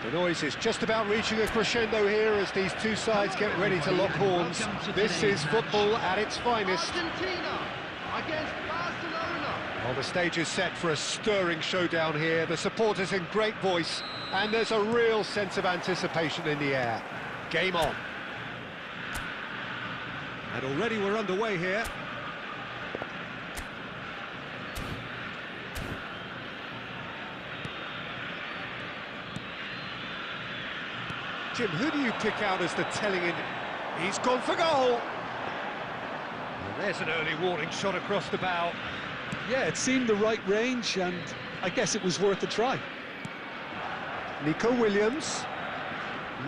The noise is just about reaching a crescendo here as these two sides get ready to lock horns. This is football at its finest. Argentina against Barcelona. Well, the stage is set for a stirring showdown here. The supporters in great voice, and there's a real sense of anticipation in the air. Game on. And already we're underway here. Jim, who do you pick out as the telling in? He's gone for goal! And there's an early warning shot across the bow. Yeah, it seemed the right range, and I guess it was worth a try. Nico Williams.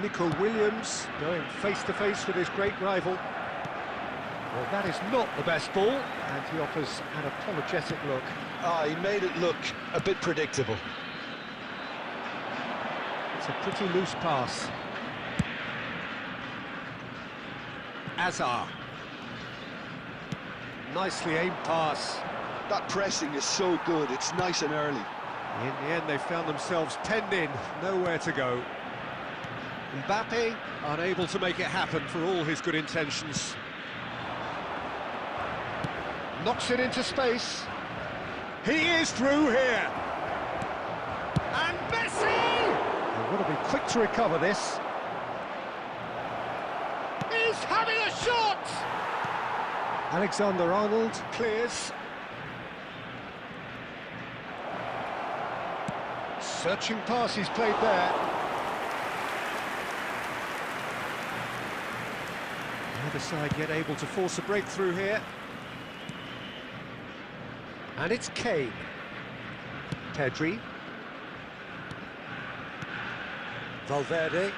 Nico Williams going face-to-face with his great rival. Well, that is not the best ball, and he offers an apologetic look. He made it look a bit predictable. It's a pretty loose pass. Azar. Nicely aimed pass. That pressing is so good, it's nice and early. In the end, they found themselves penned in, nowhere to go. Mbappe unable to make it happen for all his good intentions. Knocks it into space. He is through here. And Messi! They've got to be quick to recover this. He's having a shot! Alexander-Arnold clears. Searching pass he's played there. The other side yet able to force a breakthrough here. And it's Kane. Pedri. Valverde.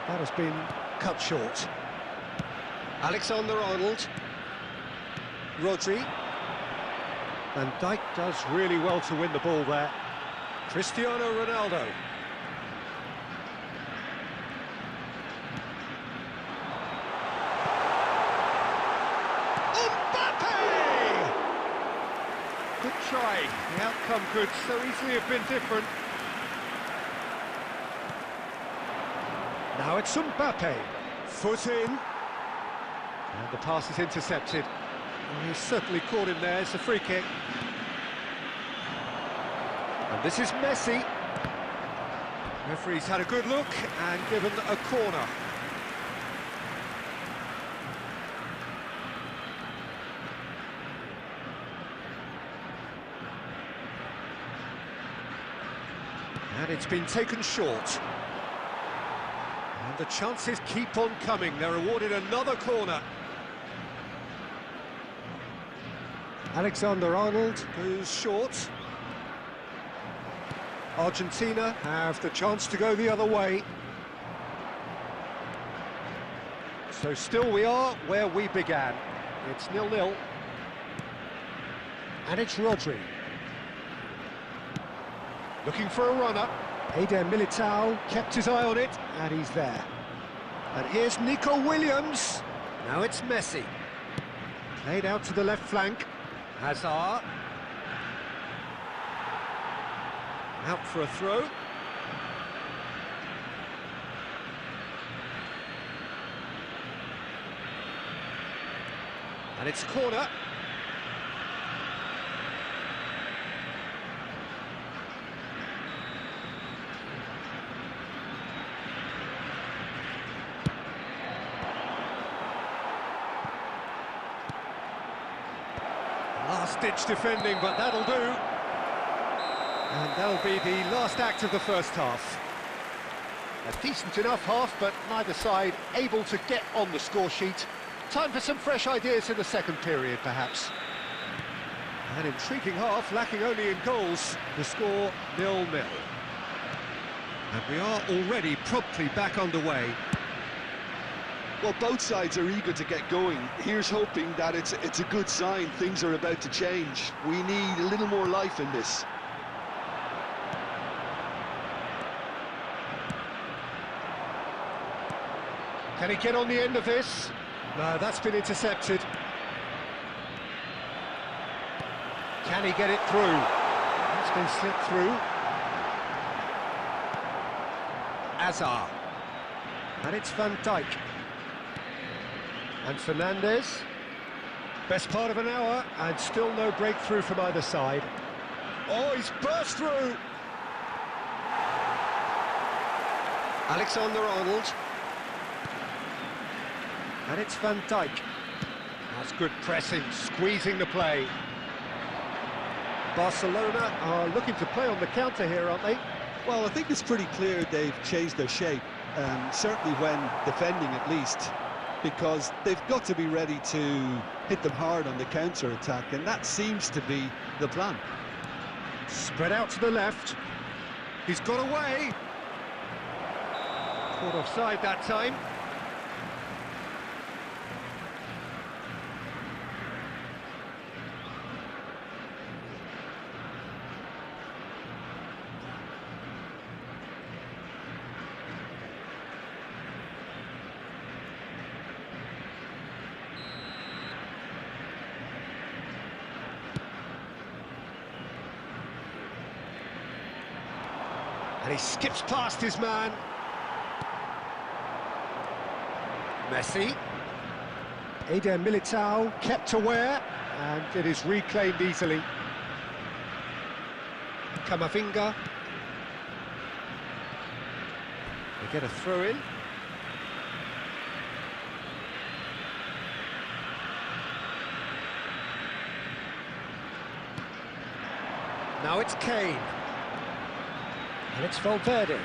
That has been cut short. Alexander-Arnold. Rodri. Van Dijk does really well to win the ball there. Cristiano Ronaldo. Good try. The outcome could so easily have been different. Now it's Mbappe. Foot in. And the pass is intercepted. And he's certainly caught him there. It's a free kick. And this is Messi. Referee's had a good look and given a corner. And it's been taken short. And the chances keep on coming. They're awarded another corner. Alexander-Arnold goes short. Argentina have the chance to go the other way. So still we are where we began. It's 0-0. And it's Rodri. Looking for a runner. Eder Militao kept his eye on it, and he's there. And here's Nico Williams. Now it's Messi. Played out to the left flank. Hazard. Out for a throw. And it's a corner. Last-ditch defending, but that'll do. And that'll be the last act of the first half. A decent enough half, but neither side able to get on the score sheet. Time for some fresh ideas in the second period, perhaps. An intriguing half, lacking only in goals. The score 0-0. And we are already promptly back underway. Well, both sides are eager to get going. Here's hoping that it's a good sign. Things are about to change. We need a little more life in this. Can he get on the end of this? No, that's been intercepted. Can he get it through? It's been slipped through. Azar. And it's Van Dijk. And Fernandez. Best part of an hour, and still no breakthrough from either side. Oh, he's burst through! Alexander-Arnold. And it's Van Dijk. That's good pressing, squeezing the play. Barcelona are looking to play on the counter here, aren't they? Well, I think it's pretty clear they've changed their shape, certainly when defending at least, because they've got to be ready to hit them hard on the counter-attack, and that seems to be the plan. Spread out to the left. He's got away. Caught offside that time. And he skips past his man. Messi. Eder Militao kept aware, and it is reclaimed easily. Camavinga. They get a throw-in. Now it's Kane. And it's Valverde.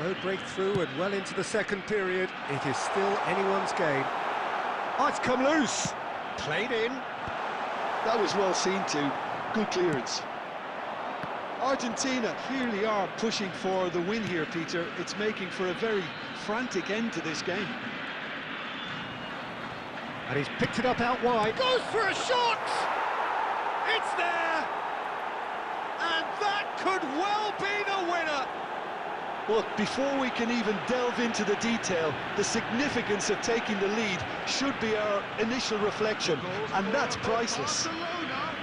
No breakthrough and well into the second period. It is still anyone's game. Oh, it's come loose. Played in. That was well seen too. Good clearance. Argentina clearly are pushing for the win here, Peter. It's making for a very frantic end to this game. And he's picked it up out wide. Goes for a shot! It's there! And that could well be the winner! Look, before we can even delve into the detail, the significance of taking the lead should be our initial reflection, and that's priceless. Barcelona,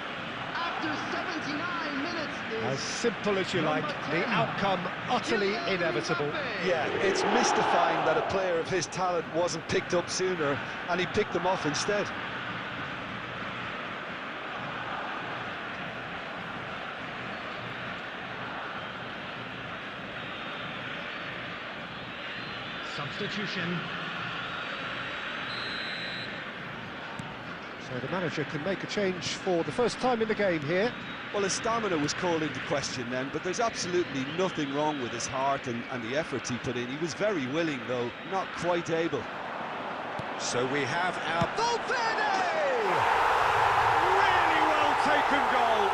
after 79 minutes, As simple as you like, the outcome utterly inevitable. Yeah, it's mystifying that a player of his talent wasn't picked up sooner, and he picked them off instead. Substitution. So the manager can make a change for the first time in the game here. Well, his stamina was called into question then, but there's absolutely nothing wrong with his heart and the efforts he put in. He was very willing, though, not quite able. So we have our Valverde! Really well taken goal.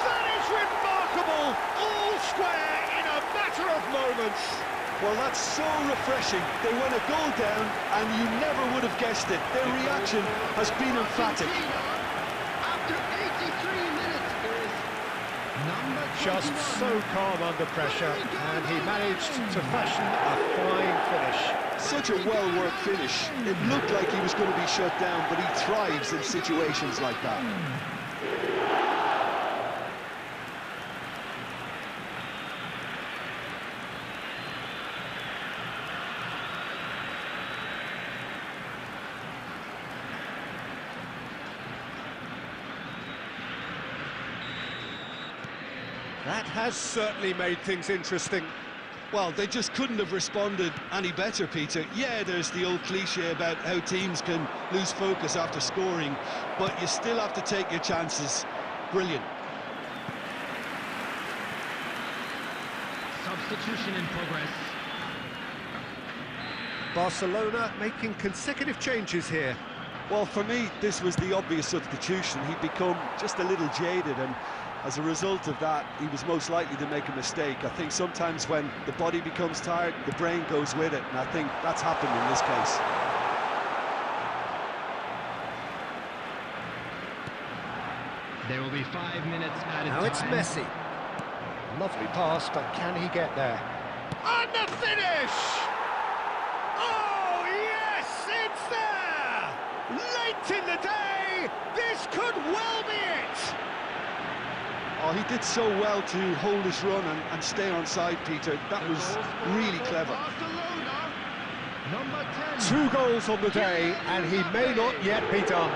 That is remarkable. All square in a matter of moments. Well, that's so refreshing. They went a goal down, and you never would have guessed it. Their reaction has been emphatic. After 83 minutes is number 21. Just so calm under pressure, and he managed to fashion a fine finish. Such a well-worked finish. It looked like he was going to be shut down, but he thrives in situations like that. That has certainly made things interesting. Well, they just couldn't have responded any better, Peter. Yeah, there's the old cliche about how teams can lose focus after scoring, but you still have to take your chances. Brilliant. Substitution in progress. Barcelona making consecutive changes here. Well, for me, this was the obvious substitution. He'd become just a little jaded, and as a result of that, he was most likely to make a mistake. I think sometimes when the body becomes tired, the brain goes with it, and I think that's happened in this case. There will be 5 minutes added Now time. it's Messi. Lovely pass, but can he get there? And the finish! Oh, yes, it's there! Late in the day, this could well be it! Oh, he did so well to hold his run and stay onside, Peter. That was really clever. Number 10. 2 goals on the day, and he may not yet be done.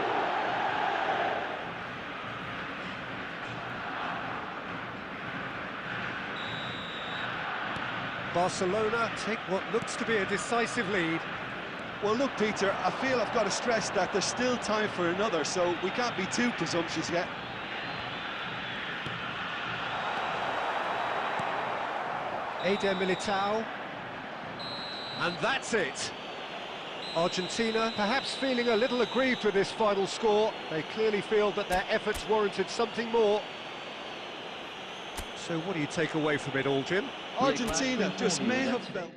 Barcelona take what looks to be a decisive lead. Well, look, Peter, I feel I've got to stress that there's still time for another, so we can't be too presumptuous yet. Eder Militao. And that's it. Argentina perhaps feeling a little aggrieved with this final score. They clearly feel that their efforts warranted something more. So what do you take away from it all, Jim? Argentina just may have felt...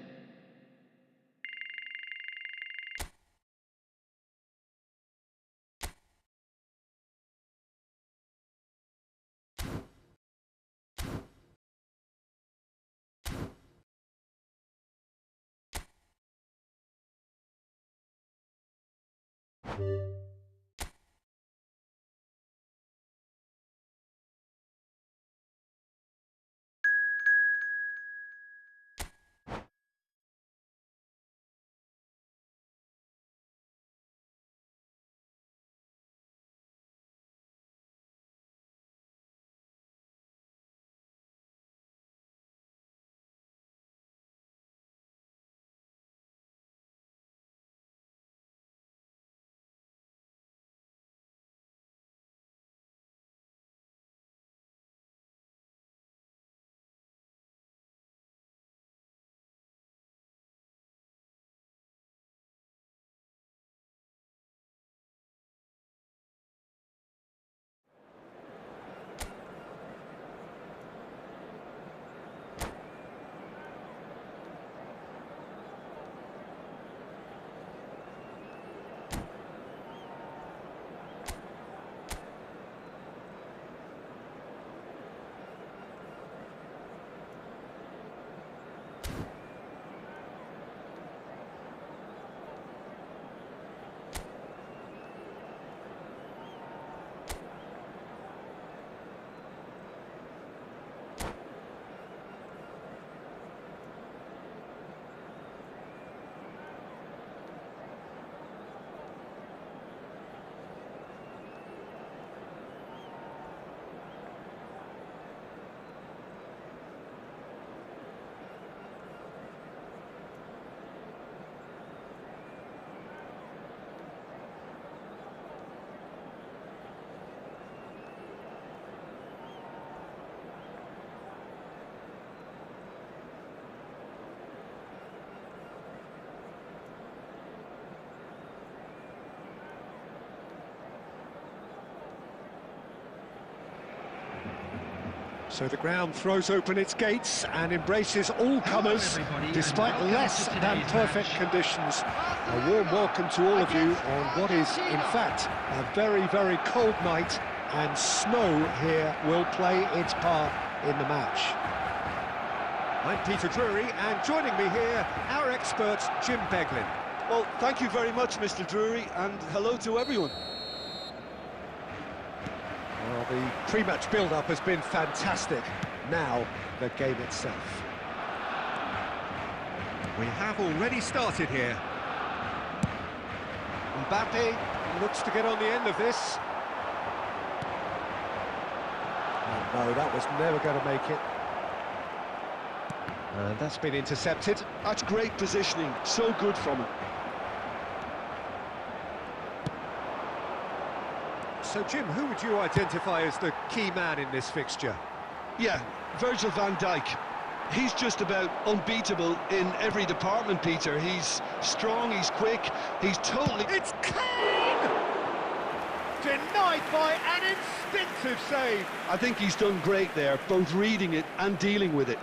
So the ground throws open its gates and embraces all comers, despite less than perfect conditions. A warm welcome to all of you on what is, in fact, a very, very cold night, and snow here will play its part in the match. I'm Peter Drury, and joining me here, our expert, Jim Beglin. Well, thank you very much, Mr. Drury, and hello to everyone. Well, the pre-match build-up has been fantastic. Now, the game itself. We have already started here. Mbappe looks to get on the end of this. Oh, no, that was never going to make it. And that's been intercepted. That's great positioning, so good from him. So, Jim, who would you identify as the key man in this fixture? Yeah, Virgil van Dijk. He's just about unbeatable in every department, Peter. He's strong, he's quick, he's totally... It's clean! Denied by an instinctive save. I think he's done great there, both reading it and dealing with it.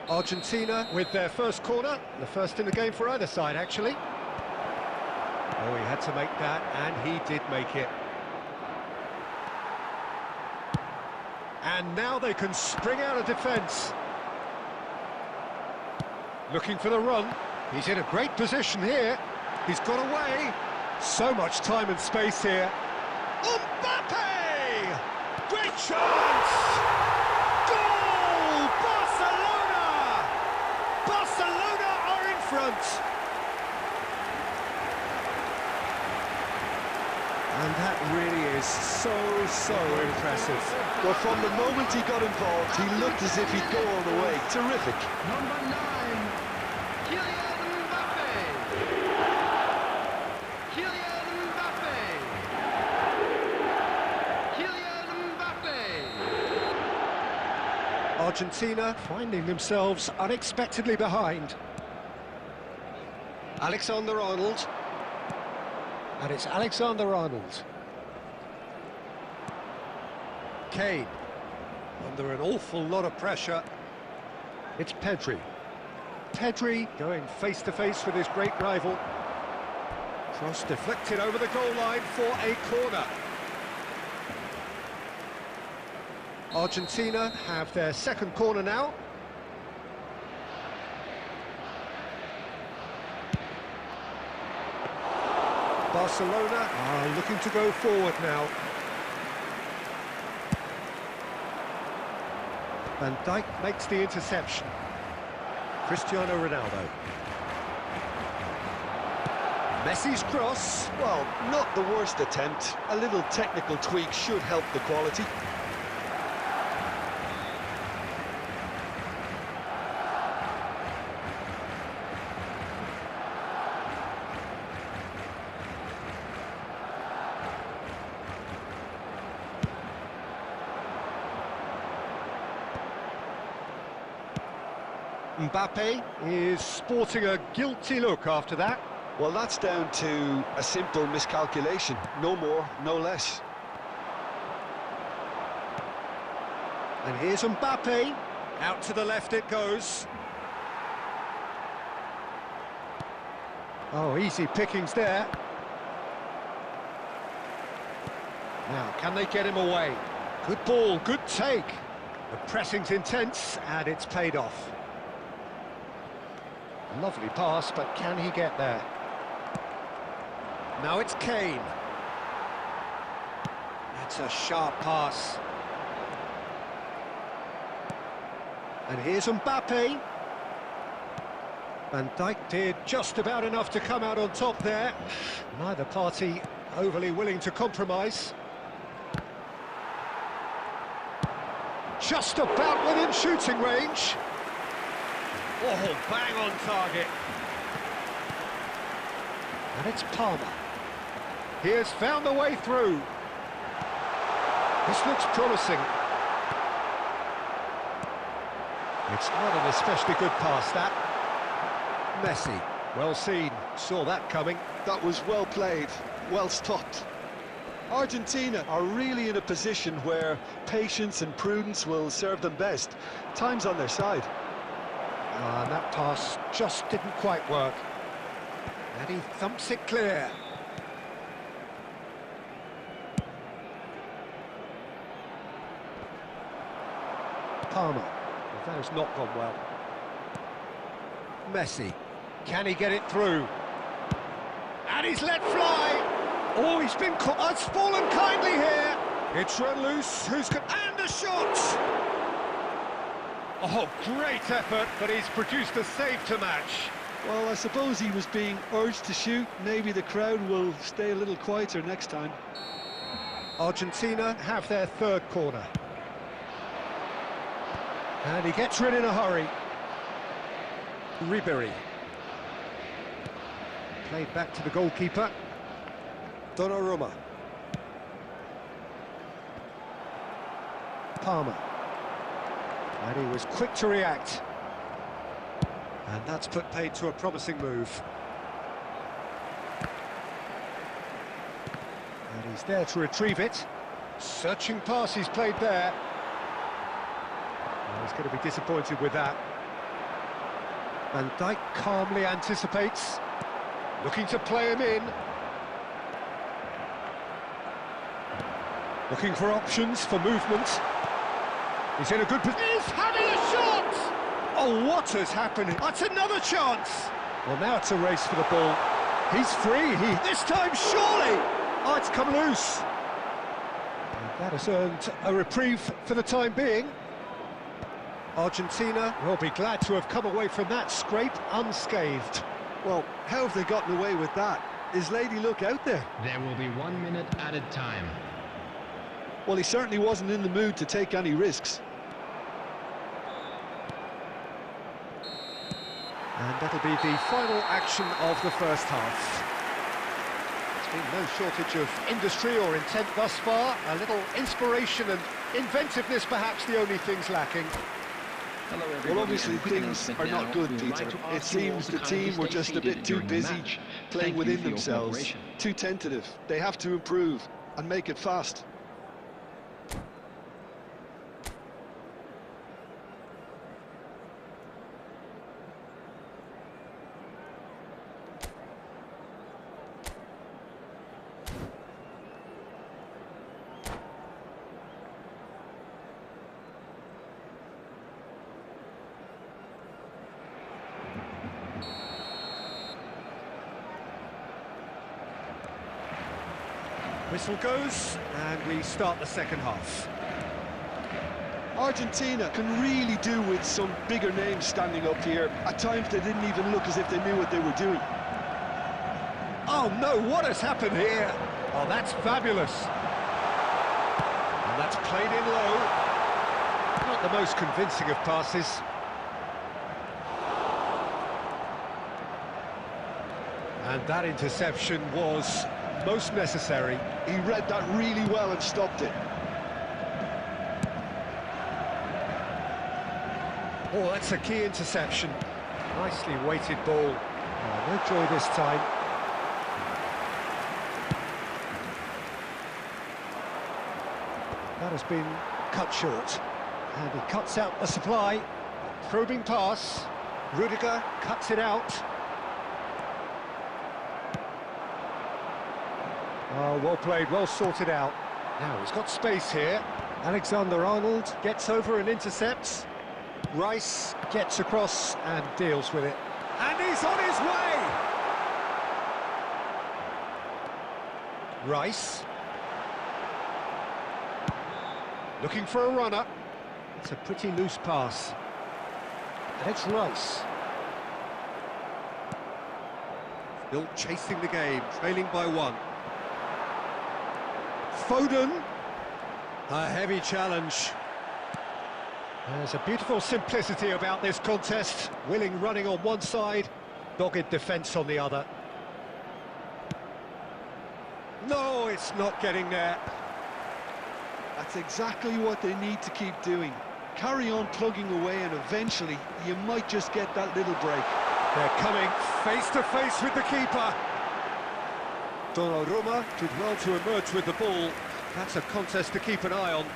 Argentina with their first corner, the first in the game for either side, actually. Oh, he had to make that, and he did make it. And now they can spring out of defence. Looking for the run. He's in a great position here. He's got away. So much time and space here. Mbappe! Great chance! Goal! Barcelona! Barcelona are in front! And that really is so impressive. Well, from the moment he got involved, he looked as if he'd go all the way. Terrific. Number 9, Kylian Mbappe. Kylian Mbappe. Kylian Mbappe. Argentina finding themselves unexpectedly behind. Alexander-Arnold. And it's Alexander-Arnold. Kane. Under an awful lot of pressure. It's Pedri. Pedri going face-to-face with his great rival. Cross deflected over the goal line for a corner. Argentina have their second corner now. Barcelona are looking to go forward now. Van Dijk makes the interception. Cristiano Ronaldo. Messi's cross. Well, not the worst attempt. A little technical tweak should help the quality. Mbappe is sporting a guilty look after that. Well, that's down to a simple miscalculation. No more, no less. And here's Mbappe. Out to the left it goes. Oh, easy pickings there. Now, can they get him away? Good ball, good take. The pressing's intense, and it's paid off. Lovely pass, but can he get there? Now it's Kane. That's a sharp pass. And here's Mbappe. Van Dijk did just about enough to come out on top there. Neither party overly willing to compromise. Just about within shooting range. Oh, bang on target. And it's Palmer. He has found the way through. This looks promising. It's not an especially good pass, that. Messi, well seen, saw that coming. That was well played, well stopped. Argentina are really in a position where patience and prudence will serve them best. Time's on their side. And that pass just didn't quite work. And he thumps it clear. Palmer. Well, that has not gone well. Messi. Can he get it through? And he's let fly! Oh, he's been caught. Oh, it's fallen kindly here. It's run loose. Who's got... And a shot! Oh, great effort, but he's produced a save to match. Well, I suppose he was being urged to shoot. Maybe the crowd will stay a little quieter next time. Argentina have their third corner. And he gets rid in a hurry. Ribery. Played back to the goalkeeper. Donnarumma. Palmer. And he was quick to react. And that's put paid to a promising move. And he's there to retrieve it. Searching pass he's played there. Well, he's going to be disappointed with that. Van Dijk calmly anticipates. Looking to play him in. Looking for options for movement. He's in a good position. He's having a shot! Oh, what has happened? That's another chance! Well, now it's a race for the ball. He's free. This time, surely! Oh, it's come loose. And That has earned a reprieve for the time being. Argentina will be glad to have come away from that scrape unscathed. Well, how have they gotten away with that? Is Lady Luck out there? There will be 1 minute added time. Well, he certainly wasn't in the mood to take any risks. And that'll be the final action of the first half. There's been no shortage of industry or intent thus far. A little inspiration and inventiveness perhaps the only things lacking. Well, obviously things are not good, Peter. It seems the team were just a bit too busy playing within themselves, too tentative. They have to improve and make it fast. Whistle goes, and we start the second half. Argentina can really do with some bigger names standing up here. At times they didn't even look as if they knew what they were doing. Oh no, what has happened here? Oh, that's fabulous. And that's played in low. Not the most convincing of passes. And that interception was most necessary. He read that really well and stopped it. Oh, that's a key interception. Nicely weighted ball. Oh, no joy this time. That has been cut short. And he cuts out the supply. Probing pass. Rudiger cuts it out. Oh, well played, well sorted out. Now he's got space here. Alexander-Arnold gets over and intercepts. Rice gets across and deals with it. And he's on his way! Rice. Looking for a runner. It's a pretty loose pass. And it's Rice. Still chasing the game, trailing by 1. Foden. A heavy challenge. There's a beautiful simplicity about this contest. Willing running on one side, dogged defence on the other. No, it's not getting there. That's exactly what they need to keep doing. Carry on plugging away and eventually you might just get that little break. They're coming face to face with the keeper. Donnarumma did well to emerge with the ball. That's a contest to keep an eye on.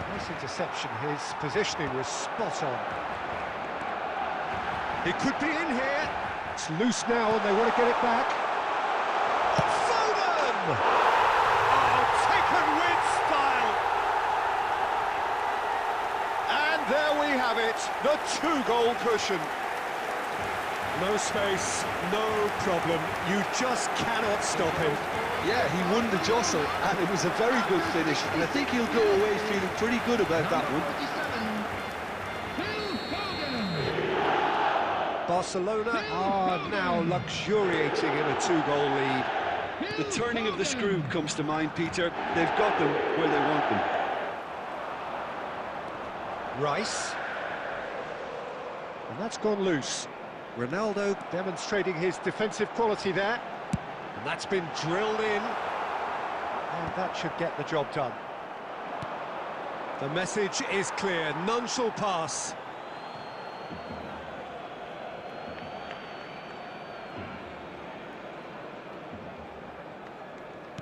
Nice interception. His positioning was spot on. He could be in here. It's loose now and they want to get it back. Foden! Oh, taken with style. And there we have it, the 2-goal cushion. No space, no problem. You just cannot stop him. Yeah, he won the jostle, and it was a very good finish, and I think he'll go away feeling pretty good about that one. Barcelona are now luxuriating in a 2-goal lead. The turning of the screw comes to mind, Peter. They've got them where they want them. Rice. And that's gone loose. Ronaldo demonstrating his defensive quality there. And that's been drilled in. And that should get the job done. The message is clear. None shall pass.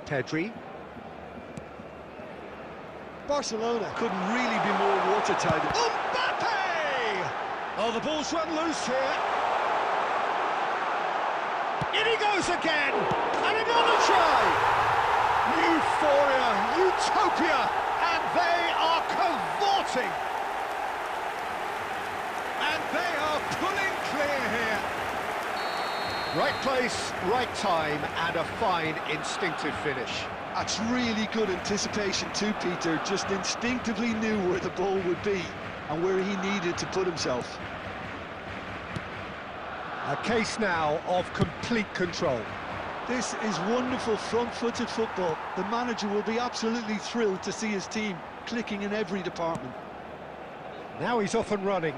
Pedri. Barcelona couldn't really be more watertight. Mbappe! Oh, the ball's run loose here. In he goes again! And another try! Euphoria, utopia, and they are cavorting! And they are pulling clear here. Right place, right time, and a fine instinctive finish. That's really good anticipation too, Peter. Just instinctively knew where the ball would be and where he needed to put himself. A case now of complete control. This is wonderful front-footed football. The manager will be absolutely thrilled to see his team clicking in every department. Now he's off and running.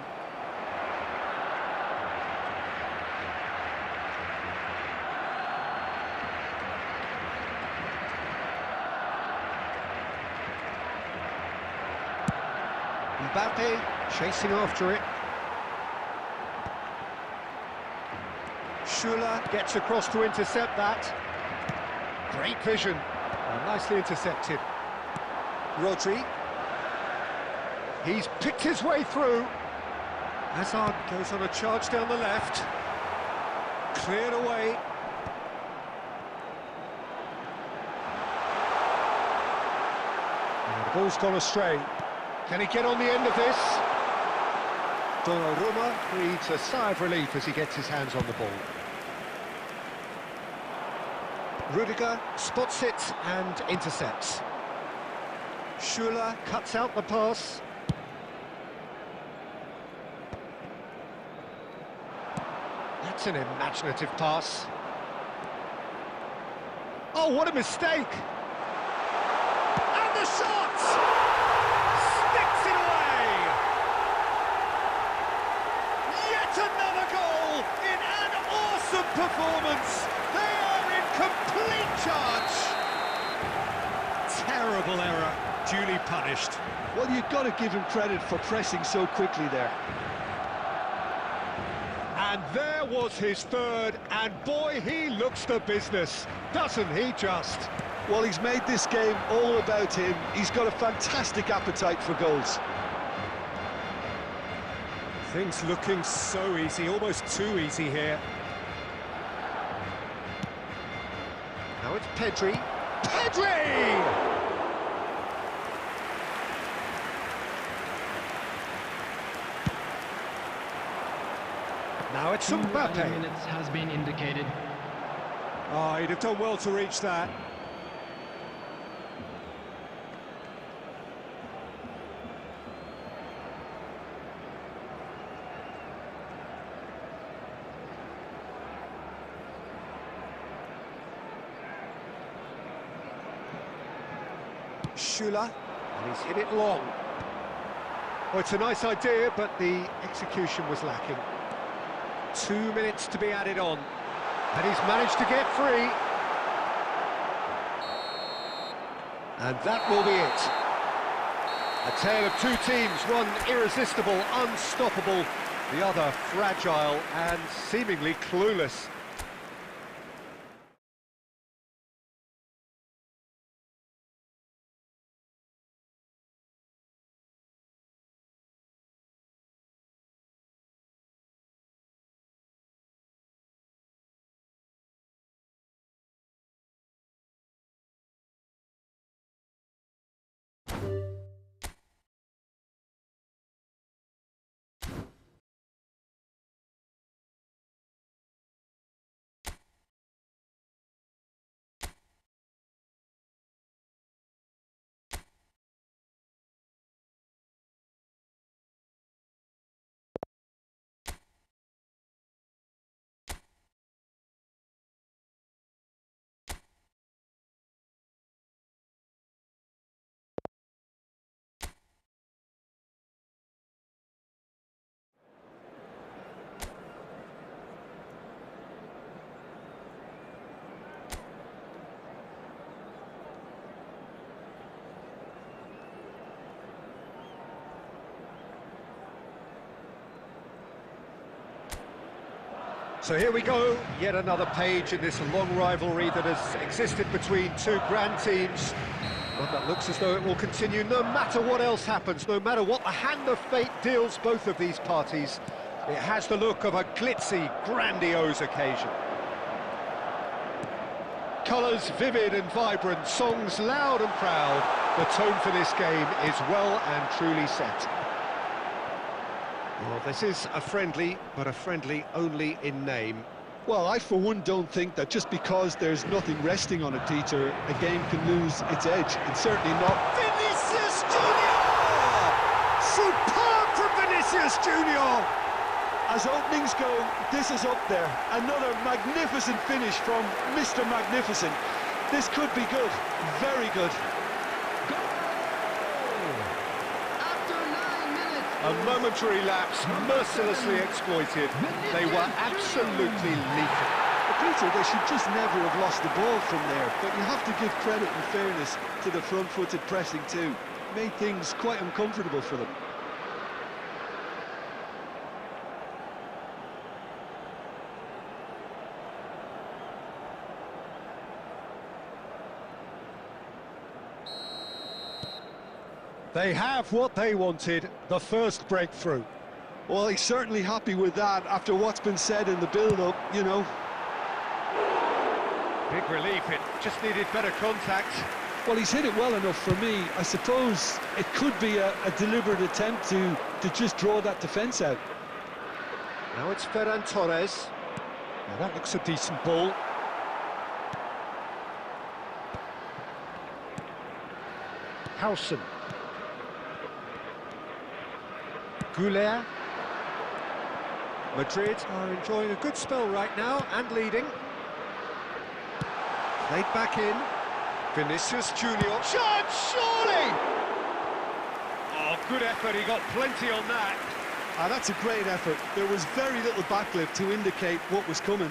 Mbappe chasing after it. Schüller gets across to intercept that. Great vision. Nicely intercepted. Rodri. He's picked his way through. Hazard goes on a charge down the left. Cleared away. And the ball's gone astray. Can he get on the end of this? Donnarumma breathes a sigh of relief as he gets his hands on the ball. Rudiger spots it and intercepts. Schüller cuts out the pass. That's an imaginative pass. Oh, what a mistake! And the shot! Sticks it away! Yet another goal in an awesome performance! They are in complete charge! Terrible error, duly punished. Well, you've got to give him credit for pressing so quickly there. And there was his third, and boy, he looks the business, doesn't he just? Well, he's made this game all about him. He's got a fantastic appetite for goals. Things looking so easy, almost too easy here. Now it's Pedri. Pedri! Now it's 2 Mbappe. added minutes has been indicated. Oh, he'd have done well to reach that. Schüller, and he's hit it long. Oh, it's a nice idea, but the execution was lacking. 2 minutes to be added on, and he's managed to get free. And that will be it. A tale of two teams, one irresistible, unstoppable, the other fragile and seemingly clueless. So here we go, yet another page in this long rivalry that has existed between two grand teams. One that looks as though it will continue no matter what else happens, no matter what the hand of fate deals both of these parties. It has the look of a glitzy, grandiose occasion. Colours vivid and vibrant, songs loud and proud. The tone for this game is well and truly set. Well, this is a friendly, but a friendly only in name. Well, I for one don't think that just because there's nothing resting on it, Peter, a game can lose its edge. It's certainly not. Vinicius Junior! Superb from Vinicius Junior! As openings go, this is up there. Another magnificent finish from Mr. Magnificent. This could be good, very good. A momentary lapse, mercilessly exploited. They were absolutely lethal. But Peter, they should just never have lost the ball from there, but you have to give credit and fairness to the front-footed pressing too. Made things quite uncomfortable for them. They have what they wanted, the first breakthrough. Well, he's certainly happy with that after what's been said in the build-up, you know. Big relief, it just needed better contact. Well, he's hit it well enough for me. I suppose it could be a deliberate attempt to just draw that defence out. Now it's Ferran Torres. Now that looks a decent ball. Howson. Goulet. Madrid are enjoying a good spell right now and leading. Played back in. Vinicius Junior. Shot, surely! Oh, good effort, he got plenty on that. Ah, that's a great effort. There was very little backlift to indicate what was coming.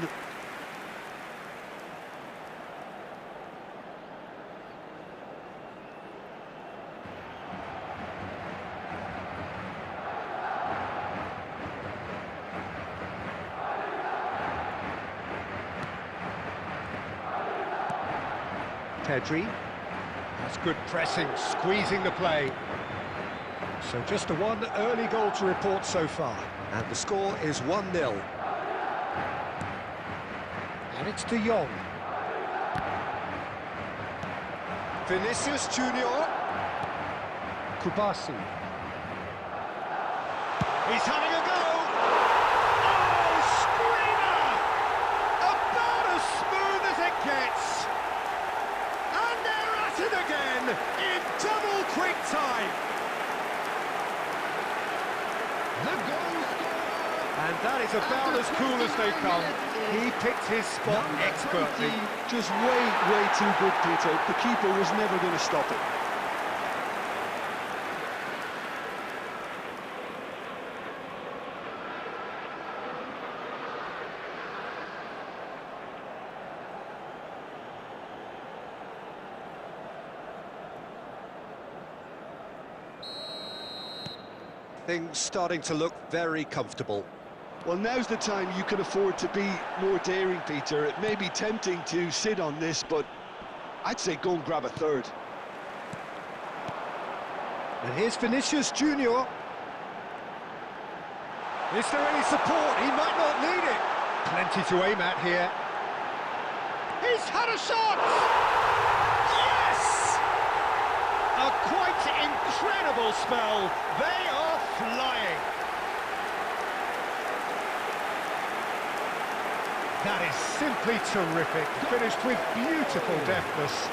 Pedri. That's good pressing, squeezing the play. So just the one early goal to report so far. And the score is 1-0. And it's De Jong. Vinicius Junior. Kubasi. He's having a go! Oh, screamer! About as smooth as it gets! And they're at it again, in double quick time! And that is about as cool as they come. He picked his spot expertly. Just way too good, Peter. The keeper was never going to stop it. Things starting to look very comfortable. Well, now's the time you can afford to be more daring, Peter. It may be tempting to sit on this, but I'd say go and grab a third. And here's Vinicius Junior. Is there any support? He might not need it. Plenty to aim at here. He's had a shot! Yes! A quite incredible spell. They are flying. That is simply terrific, finished with beautiful deftness.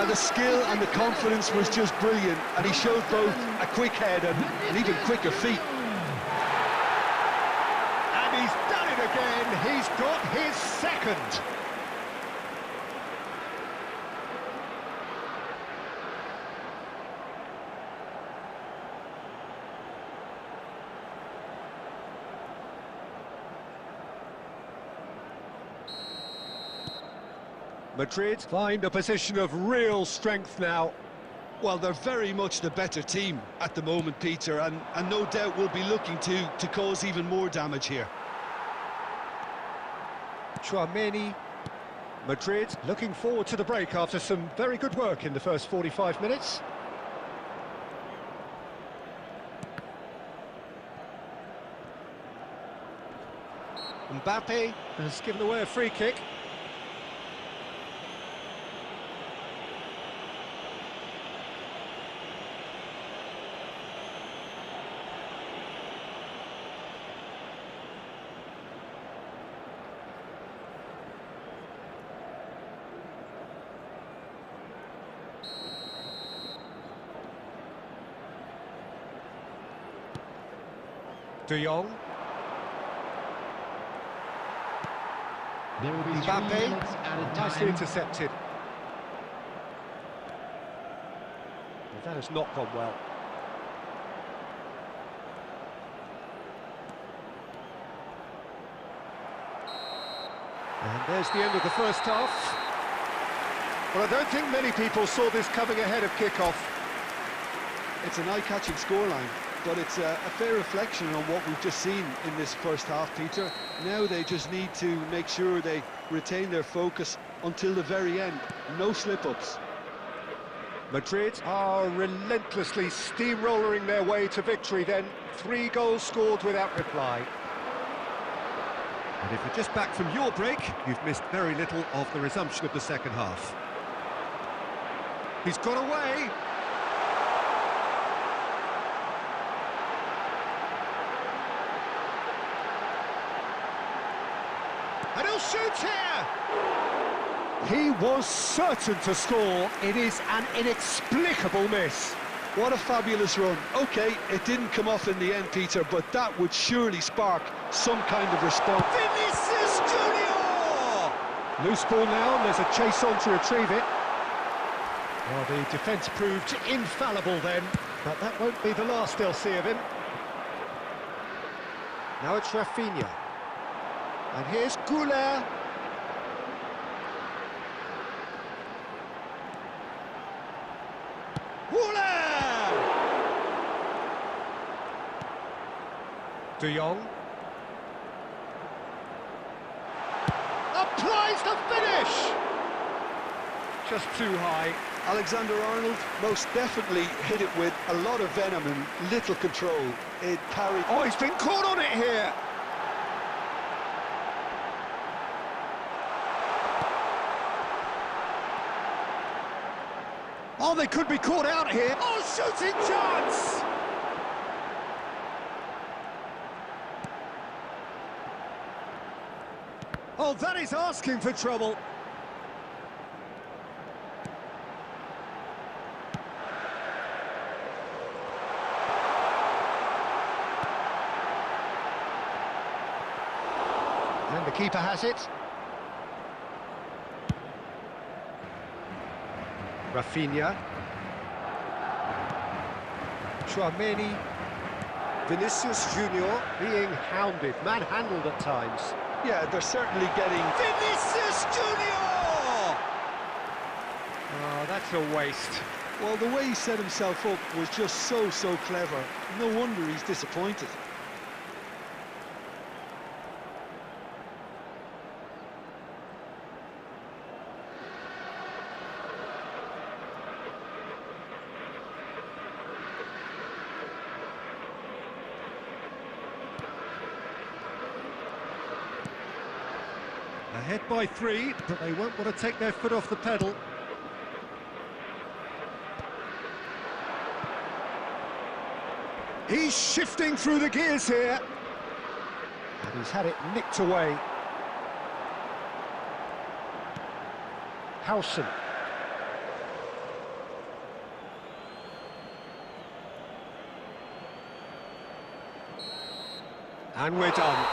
The skill and the confidence was just brilliant, and he showed both a quick head and even quicker feet. And he's done it again, he's got his second. Madrid find a position of real strength now. Well, they're very much the better team at the moment, Peter, and no doubt will be looking to cause even more damage here. Tchouaméni. Madrid looking forward to the break after some very good work in the first 45 minutes. Mbappe has given away a free kick. De Jong. There will be 3 Mbappe. minutes added Nicely time. intercepted. Well, that has not gone well. And there's the end of the first half. Well, I don't think many people saw this coming ahead of kick-off. It's an eye-catching scoreline, but it's a fair reflection on what we've just seen in this first half, Peter. Now they just need to make sure they retain their focus until the very end. No slip-ups. Madrid are relentlessly steamrolling their way to victory then. 3 goals scored without reply. And if you're just back from your break, you've missed very little of the resumption of the second half. He's got away. And he'll shoot here! He was certain to score. It is an inexplicable miss. What a fabulous run. OK, it didn't come off in the end, Peter, but that would surely spark some kind of response. Vinicius Junior! Loose ball now, and there's a chase on to retrieve it. Well, the defence proved infallible then, but that won't be the last they'll see of him. Now it's Rafinha. And here's Goulet. De Jong. Applies the finish! Just too high. Alexander-Arnold most definitely hit it with a lot of venom and little control. It carried... Oh, he's been caught on it here! Oh, they could be caught out here. Oh, shooting chance! Oh, that is asking for trouble. And the keeper has it. Rafinha. Chouameni. Vinicius Junior being hounded, manhandled at times. Yeah, they're certainly getting... Vinicius Junior! Oh, that's a waste. Well, the way he set himself up was just so clever. No wonder he's disappointed. Ahead by 3, but they won't want to take their foot off the pedal. He's shifting through the gears here. And he's had it nicked away. Howson. And we're done.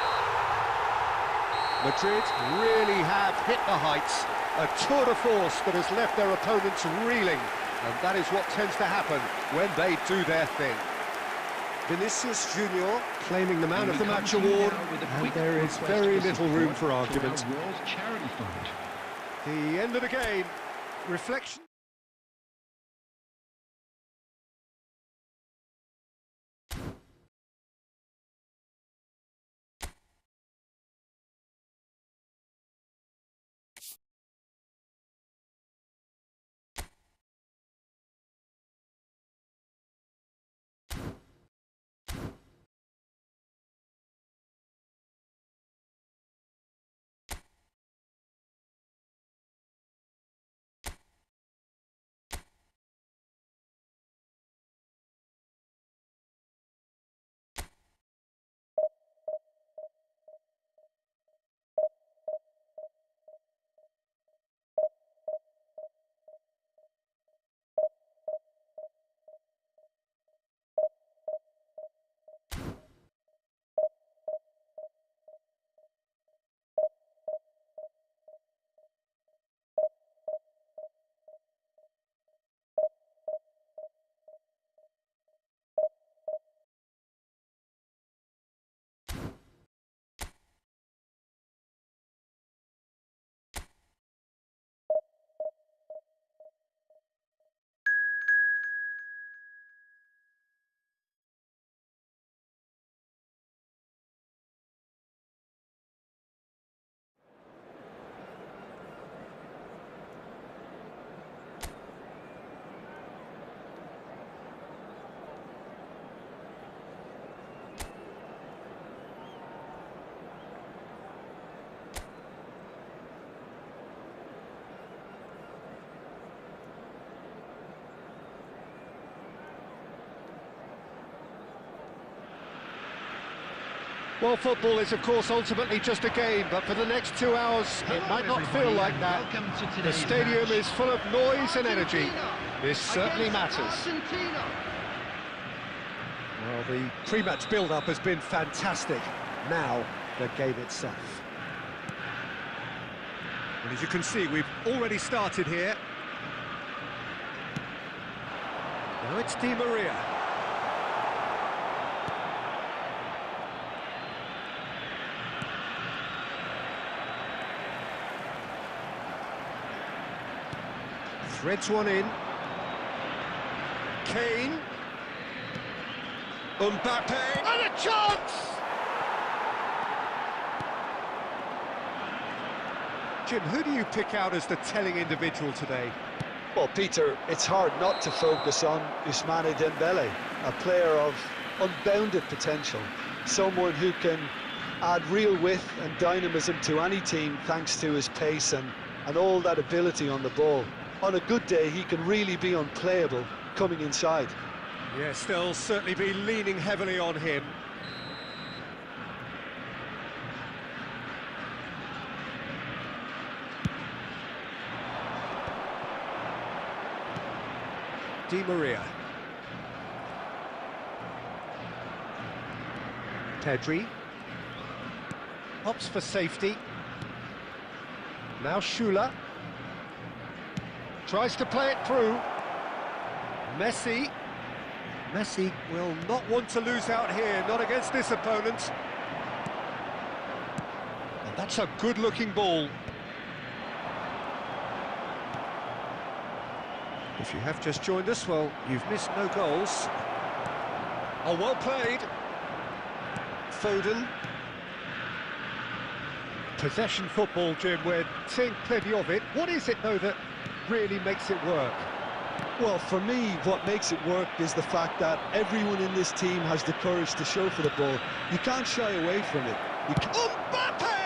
Madrid really have hit the heights. A tour de force that has left their opponents reeling. And that is what tends to happen when they do their thing. Vinicius Junior claiming the Man of the Match award, and there is very little room for argument. The end of the game, reflection. Well, football is, of course, ultimately just a game, but for the next 2 hours, it might not feel like that. The stadium is full of noise and energy. This certainly matters. Well, the pre-match build-up has been fantastic. Now, the game itself. And as you can see, we've already started here. Now it's Di Maria. Threads one in. Kane. Mbappe. And a chance! Jim, who do you pick out as the telling individual today? Well, Peter, it's hard not to focus on Ousmane Dembele, a player of unbounded potential, someone who can add real width and dynamism to any team thanks to his pace and all that ability on the ball. On a good day, he can really be unplayable coming inside. Yes, they'll certainly be leaning heavily on him. Di Maria. Pedri. Opts for safety. Now Schüller. Tries to play it through. Messi. Messi will not want to lose out here, not against this opponent. And that's a good-looking ball. If you have just joined us, well, you've missed no goals. Oh, well played. Foden. Possession football, Jim, we're seeing plenty of it. What is it, though, that really makes it work? Well, for me, what makes it work is the fact that everyone in this team has the courage to show for the ball. You can't shy away from it. Mbappe!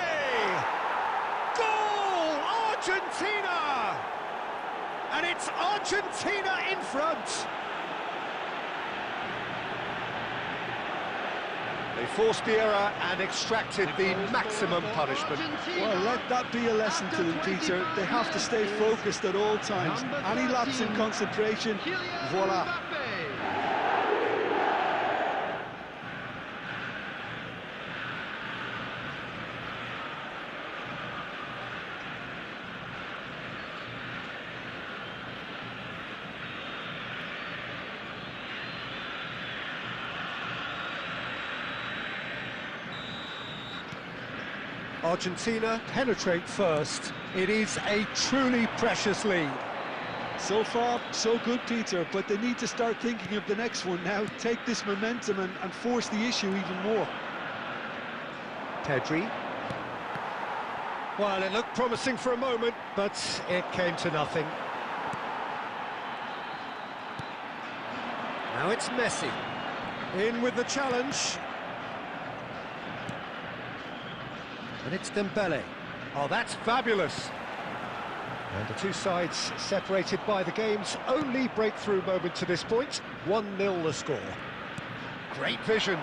Goal! Argentina! And it's Argentina in front. They forced the error and extracted the maximum punishment. Well, let that be a lesson to them, Peter. They have to stay focused at all times. Any lapse in concentration, voila. Argentina penetrate first. It is a truly precious lead. So far, so good, Peter, but they need to start thinking of the next one now. Take this momentum and force the issue even more. Pedri. Well, it looked promising for a moment, but it came to nothing. Now it's Messi. In with the challenge. And it's Dembele. Oh, that's fabulous. And the two sides separated by the game's only breakthrough moment to this point. 1-0 the score. Great vision.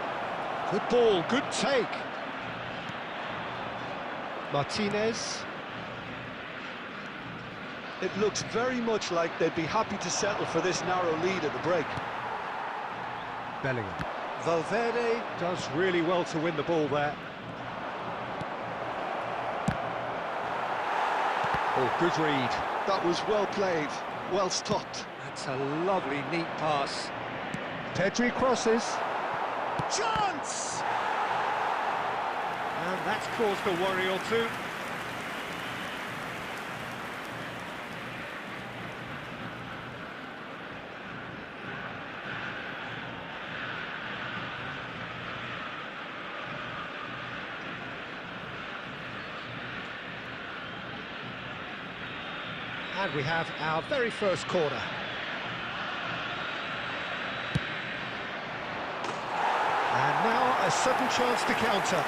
Good ball, good take. Martinez. It looks very much like they'd be happy to settle for this narrow lead at the break. Bellingham. Valverde does really well to win the ball there. Oh, good read. That was well played, well stopped. That's a lovely, neat pass. Pedri crosses. Chance! And that's caused a worry or two. And we have our very first corner. And now a sudden chance to counter.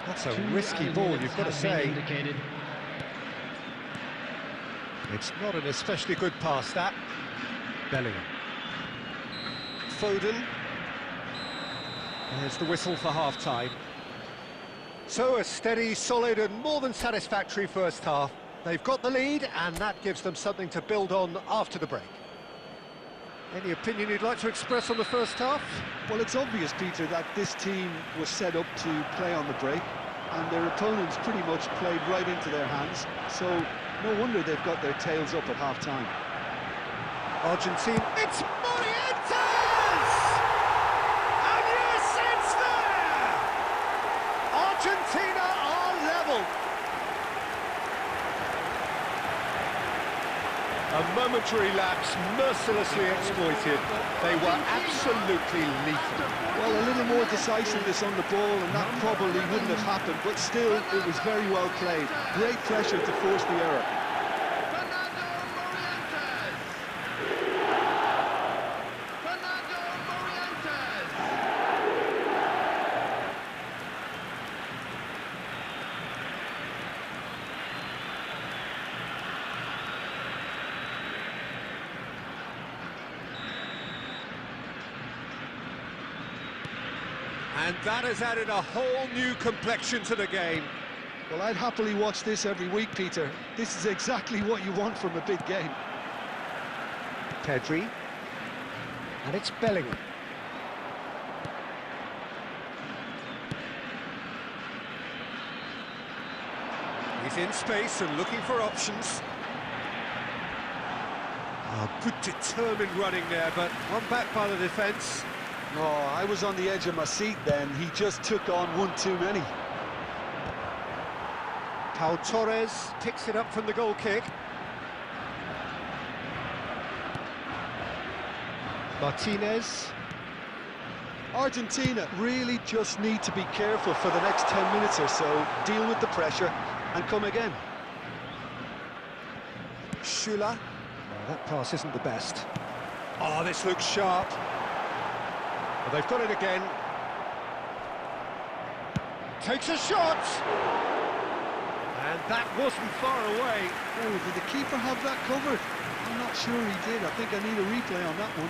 That's a risky ball, you've got to say. Indicated. It's not an especially good pass, that. Bellingham. Foden. There's the whistle for half-time. So a steady, solid and more than satisfactory first half. They've got the lead and that gives them something to build on after the break. Any opinion you'd like to express on the first half? Well, it's obvious, Peter, that this team was set up to play on the break, and their opponents pretty much played right into their hands, so no wonder they've got their tails up at half-time. Argentina, it's Morientes! And yes, it's there! Argentina are level. A momentary lapse, mercilessly exploited. They were absolutely lethal. Well, a little more decisiveness on the ball, and that probably wouldn't have happened, but still, it was very well played. Great pressure to force the error. And that has added a whole new complexion to the game. Well, I'd happily watch this every week, Peter. This is exactly what you want from a big game. Pedri. And it's Bellingham. He's in space and looking for options. Oh, good determined running there, but one back by the defence. Oh, I was on the edge of my seat then. He just took on one too many. Pau Torres picks it up from the goal kick. Martinez. Argentina really just need to be careful for the next 10 minutes or so, deal with the pressure and come again. Schüller. Oh, that pass isn't the best. Oh, this looks sharp. Well, they've got it again. Takes a shot! And that wasn't far away. Oh, did the keeper have that covered? I'm not sure he did. I think I need a replay on that one.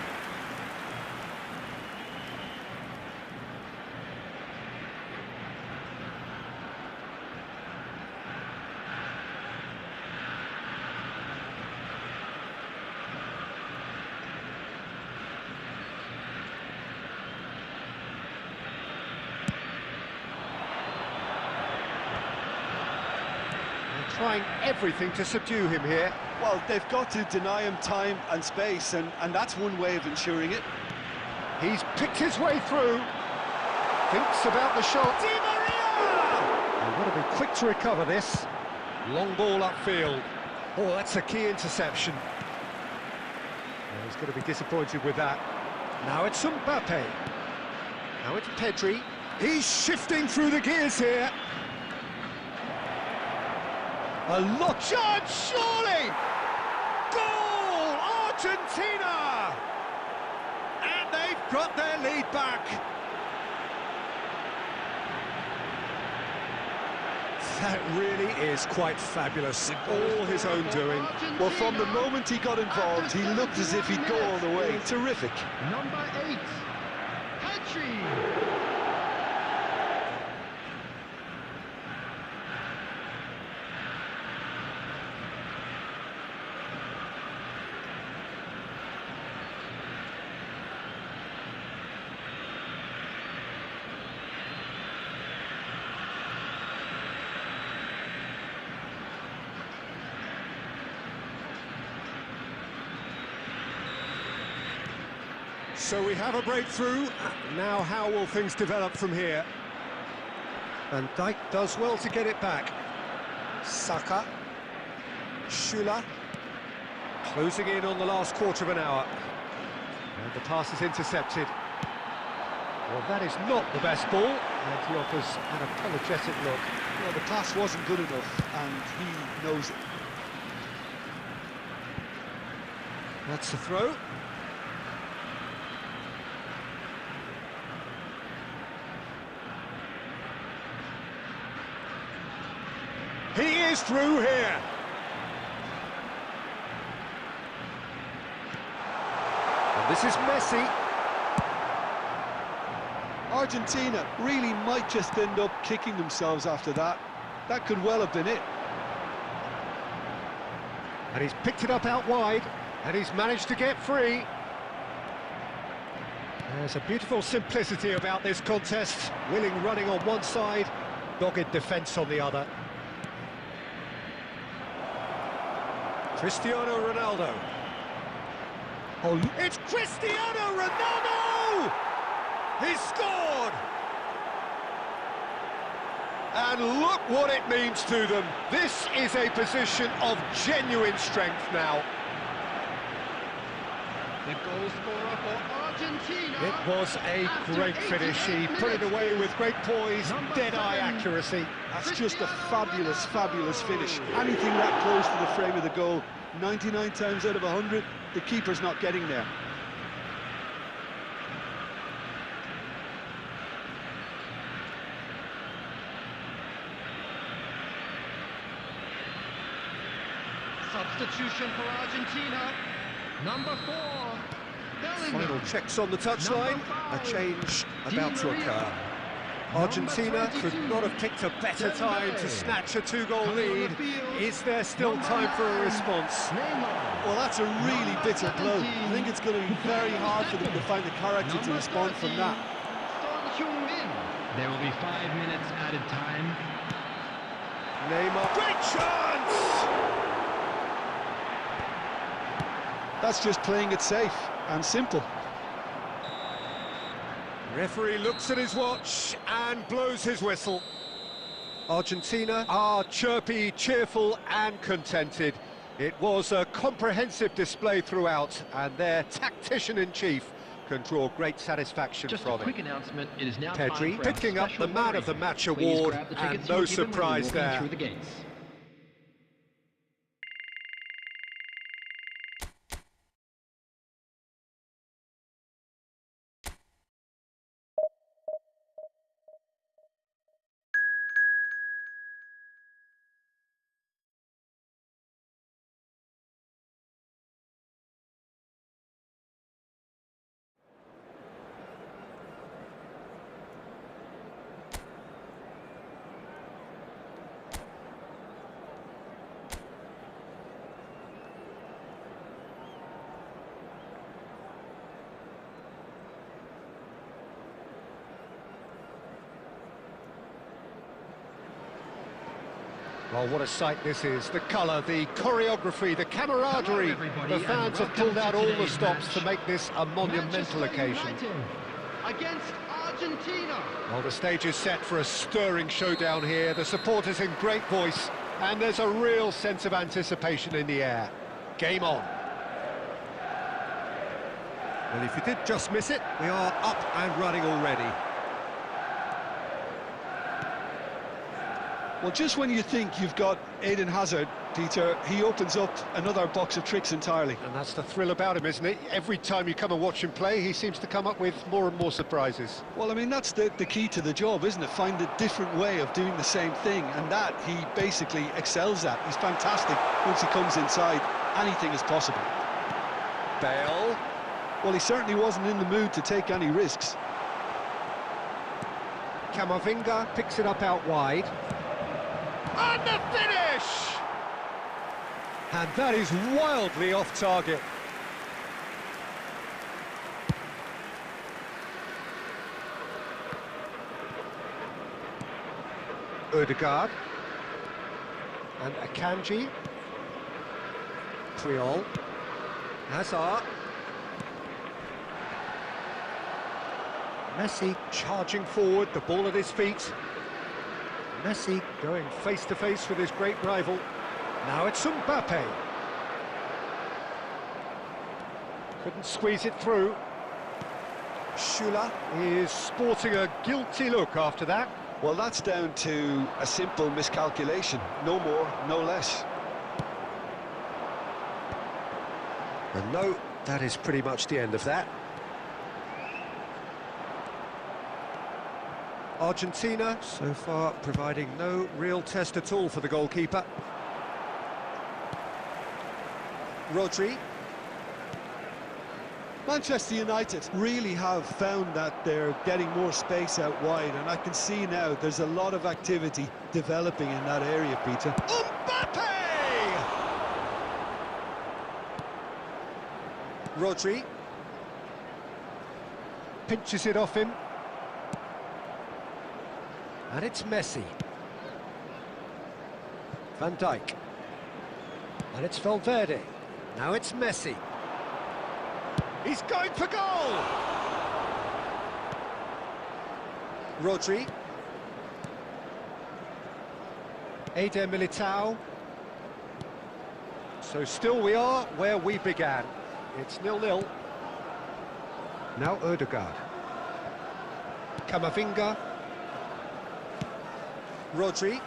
Trying everything to subdue him here. Well, they've got to deny him time and space, and that's one way of ensuring it. He's picked his way through. Thinks about the shot. Di Maria! They've got to be quick to recover this. Long ball upfield. Oh, that's a key interception. Well, he's going to be disappointed with that. Now it's Mbappe. Now it's Pedri. He's shifting through the gears here. A lot, Judge, surely! Goal! Argentina! And they've got their lead back. That really is quite fabulous. All his own doing. Well, from the moment he got involved, he looked as if he'd go all the way. Terrific. Number 8, Pedri. So we have a breakthrough. Now how will things develop from here? And Dijk does well to get it back. Saka. Schüller. Closing in on the last quarter of an hour. And the pass is intercepted. Well, that is not the best ball. And he offers an apologetic look. Well, the pass wasn't good enough, and he knows it. That's the throw. He is through here. And this is Messi. Argentina really might just end up kicking themselves after that. That could well have been it. And he's picked it up out wide, and he's managed to get free. There's a beautiful simplicity about this contest. Willing running on one side, dogged defence on the other. Cristiano Ronaldo. Oh, it's Cristiano Ronaldo! He scored! And look what it means to them. This is a position of genuine strength now. The goal scorer for Argentina. It was a great finish. He put it away with great poise, dead-eye accuracy. That's just a fabulous, fabulous finish. Anything that close to the frame of the goal, 99 times out of 100, the keeper's not getting there. Substitution for Argentina. Number 4. Final checks on the touchline. A change about to occur. Argentina could not have picked a better time to snatch a two-goal lead. Is there still time for a response? Well, that's a really bitter blow. I think it's going to be very hard for them to find the character to respond from that. There will be 5 minutes added time. Neymar, great chance! That's just playing it safe and simple. Referee looks at his watch and blows his whistle. Argentina are chirpy, cheerful and contented. It was a comprehensive display throughout, and their tactician-in-chief can draw great satisfaction Just from a quick it. announcement, it is now Pedri time for our picking up special the Man of the fundraiser. Match Please award, grab the and tickets no you were given when you surprise walk in there. through the gates. Well, what a sight this is. The colour, the choreography, the camaraderie. The fans have pulled out all the stops to make this a monumental occasion. Against Argentina. Well, the stage is set for a stirring showdown here. The supporters in great voice, and there's a real sense of anticipation in the air. Game on. Well, if you did just miss it, we are up and running already. Well, just when you think you've got Eden Hazard, Peter, he opens up another box of tricks entirely. And that's the thrill about him, isn't it? Every time you come and watch him play, he seems to come up with more and more surprises. Well, I mean, that's the key to the job, isn't it? Find a different way of doing the same thing, and that he basically excels at. He's fantastic. Once he comes inside, anything is possible. Bale. Well, he certainly wasn't in the mood to take any risks. Camavinga picks it up out wide. And the finish! And that is wildly off target. Odegaard. And Akanji. Puyol. Hazard. Messi charging forward, the ball at his feet. Messi going face-to-face with his great rival. Now it's Mbappe. Couldn't squeeze it through. Schüller is sporting a guilty look after that. Well, that's down to a simple miscalculation. No more, no less. And no, that is pretty much the end of that. Argentina, so far, providing no real test at all for the goalkeeper. Rodri. Manchester United really have found that they're getting more space out wide, and I can see now there's a lot of activity developing in that area, Peter. Mbappe! Rodri. Pinches it off him. And it's Messi. Van Dijk. And it's Valverde. Now it's Messi. He's going for goal! Rodri. Eder Militao. So still we are where we began. It's 0-0. Now Ødegaard. Camavinga. Rodri.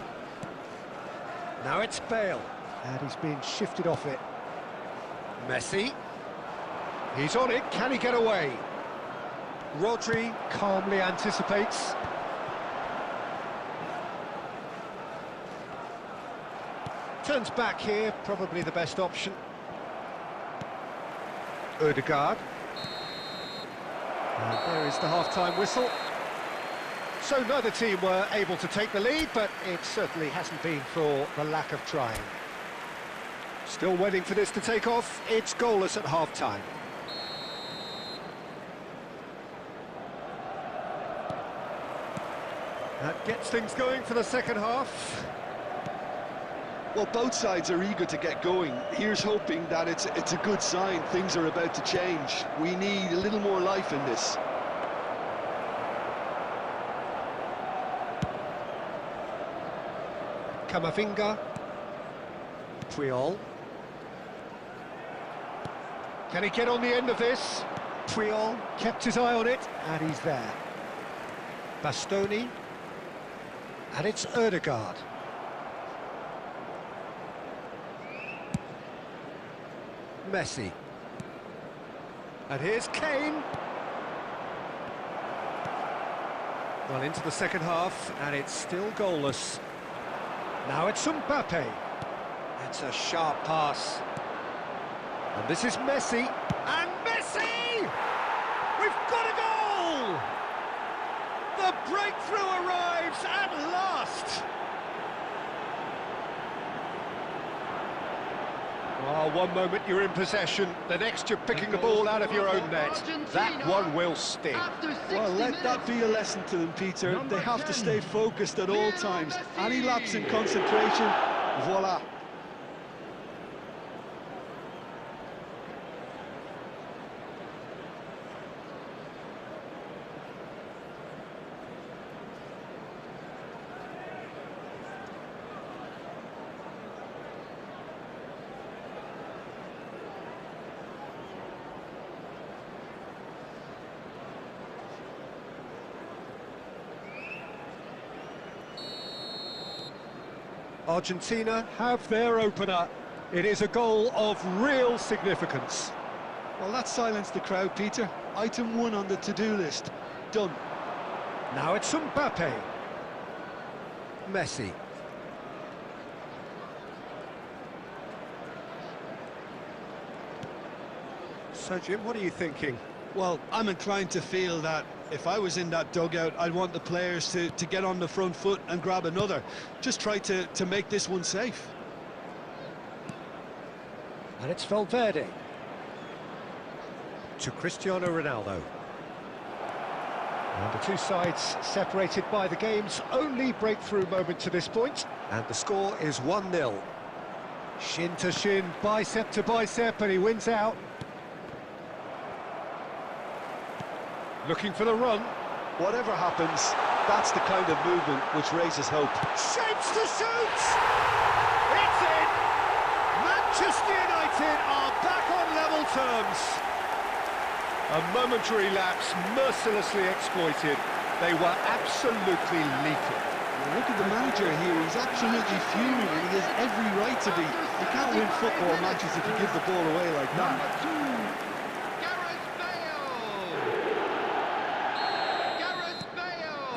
Now it's Bale. And he's being shifted off it. Messi. He's on it, can he get away? Rodri calmly anticipates. Turns back here, probably the best option. Ødegaard. And there is the half-time whistle. So neither team were able to take the lead, but it certainly hasn't been for the lack of trying. Still waiting for this to take off. It's goalless at half-time. That gets things going for the second half. Well, both sides are eager to get going. Here's hoping that it's a good sign. Things are about to change. We need a little more life in this. Camavinga. Puyol. Can he get on the end of this? Puyol kept his eye on it, and he's there. Bastoni. And it's Ødegaard. Messi. And here's Kane. Well, into the second half, and it's still goalless. Now it's Mbappe. That's a sharp pass. And this is Messi. And Messi! We've got a goal! The breakthrough arrives at last! Oh, one moment you're in possession, the next you're picking the ball out of your own net. That one will sting. Well, let that be a lesson to them, Peter. They have to stay focused at all times. Any lapse in concentration, voila. Argentina have their opener. It is a goal of real significance. Well, that silenced the crowd, Peter. Item 1 on the to-do list. Done. Now it's Mbappe. Messi. So, Jim, what are you thinking? Well, I'm inclined to feel that if I was in that dugout, I'd want the players to get on the front foot and grab another. Just try to make this one safe. And it's Valverde. To Cristiano Ronaldo. And the two sides separated by the game's only breakthrough moment to this point. And the score is 1-0. Shin to shin, bicep to bicep, and he wins out. Looking for the run. Whatever happens, that's the kind of movement which raises hope. Shapes to shoot! It's in! Manchester United are back on level terms. A momentary lapse mercilessly exploited. They were absolutely lethal. Look at the manager here, he's absolutely fuming and he has every right to be. You can't win football matches if you give the ball away like that.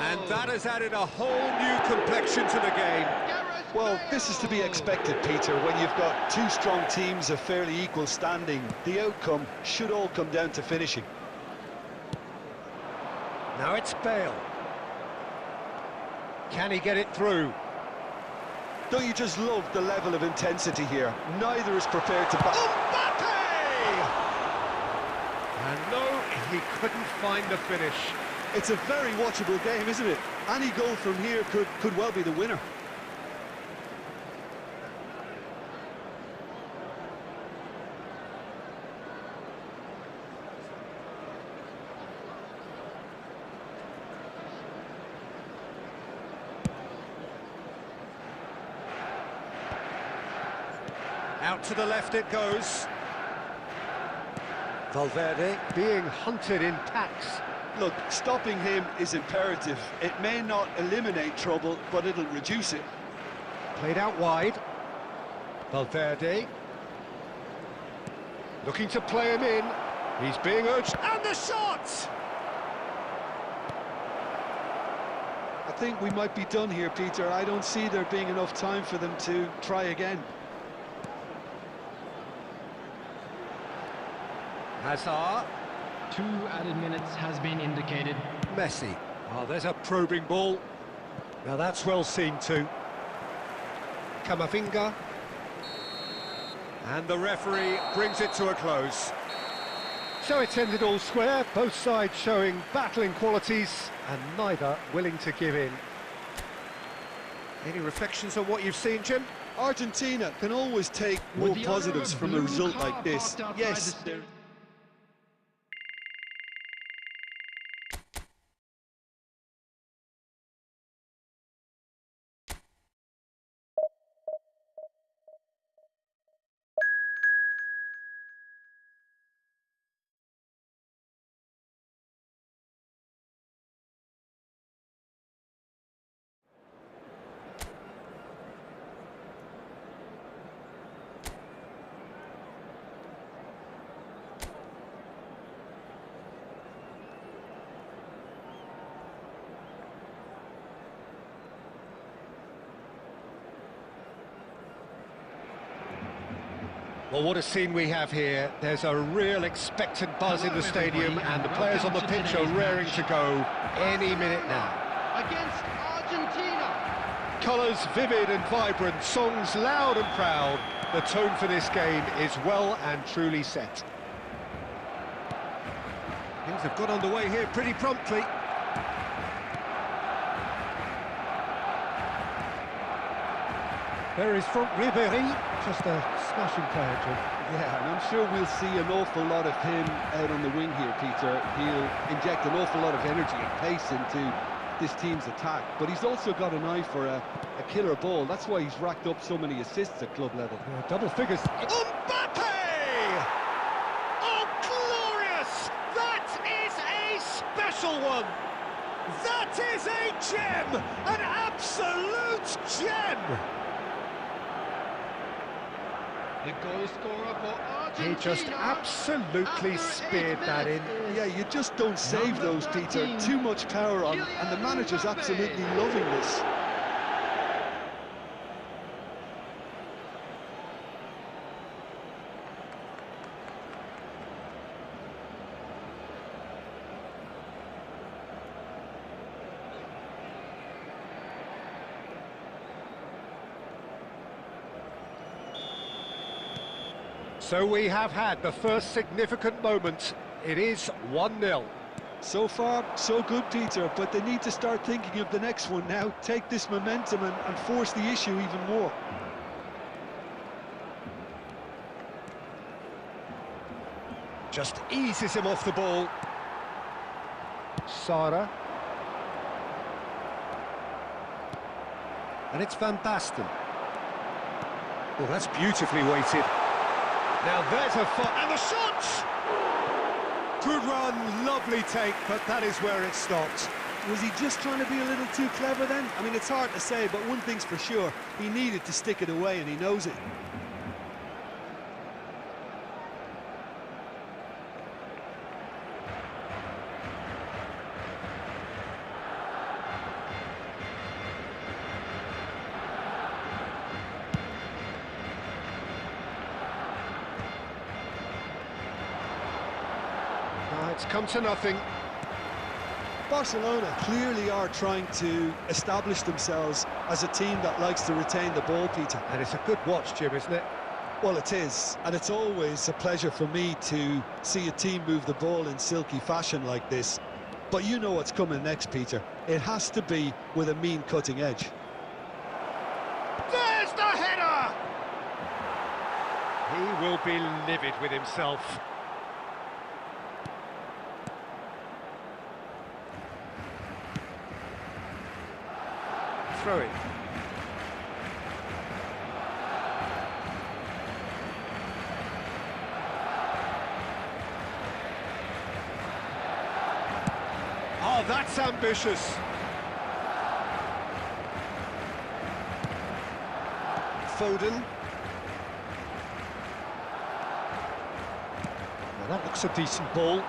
And That has added a whole new complexion to the game. Well, this is to be expected, Peter. When you've got two strong teams of fairly equal standing, the outcome should all come down to finishing. Now it's Bale. Can he get it through? Don't you just love the level of intensity here? Neither is prepared to back. Mbappe! And no, he couldn't find the finish. It's a very watchable game, isn't it? Any goal from here could well be the winner. Out to the left it goes. Valverde being hunted in packs. Look, stopping him is imperative. It may not eliminate trouble, but it'll reduce it. Played out wide. Valverde. Looking to play him in. He's being urged. And the shot! I think we might be done here, Peter. I don't see there being enough time for them to try again. Hazard. 2 added minutes has been indicated. Messi. Oh, there's a probing ball. Now that's well seen too. Camavinga. And the referee brings it to a close. So it's ended all square, both sides showing battling qualities and neither willing to give in. Any reflections on what you've seen, Jim? Argentina can always take more positives from a result like this. Yes, Well, what a scene we have here. There's a real expectant buzz in the stadium and the players on the pitch are raring to go any minute now. Against Argentina! Colours vivid and vibrant, songs loud and proud. The tone for this game is well and truly set. Things have got underway here pretty promptly. There is front Ribéry, just a smashing player, Jim. yeah, and I'm sure we'll see an awful lot of him out on the wing here, Peter. He'll inject an awful lot of energy and pace into this team's attack, but he's also got an eye for a killer ball. That's why he's racked up so many assists at club level. Yeah, double figures. Mbappe! Oh, glorious! That is a special one! That is a gem! An absolute gem! The goal scorer for Argentina. He just absolutely speared that in. Yeah, you just don't save those, Peter. Too much power on, and the manager's absolutely loving this. So we have had the first significant moment. It is 1-0. So far, so good, Peter, but they need to start thinking of the next one now. Take this momentum and force the issue even more. Just eases him off the ball. Sara. And it's Van Basten. Oh, that's beautifully weighted. Now there's a and the shot! Good run, lovely take, but that is where it stopped. Was he just trying to be a little too clever then? I mean, it's hard to say, but one thing's for sure, he needed to stick it away and he knows it. It's come to nothing. Barcelona clearly are trying to establish themselves as a team that likes to retain the ball, Peter. And it's a good watch, Jim, isn't it? Well, it is, and it's always a pleasure for me to see a team move the ball in silky fashion like this. But you know what's coming next, Peter. It has to be with a mean cutting edge. There's the header! He will be livid with himself. Throw it. Oh, that's ambitious. Foden. Well, that looks a decent ball.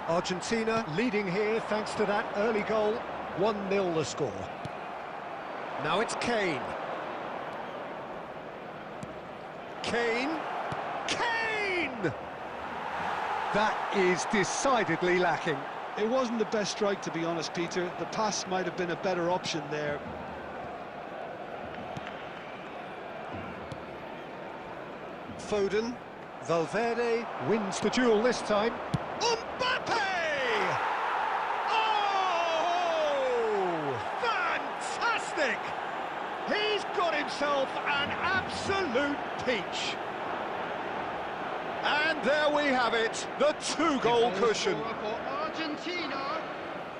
Argentina leading here thanks to that early goal. 1-0 the score. Now it's Kane. Kane. Kane! That is decidedly lacking. It wasn't the best strike, to be honest, Peter. The pass might have been a better option there. Foden. Valverde wins the duel this time. Mbappe! Oh! Fantastic! He's got himself an absolute peach. And there we have it, the two-goal cushion. For Argentina,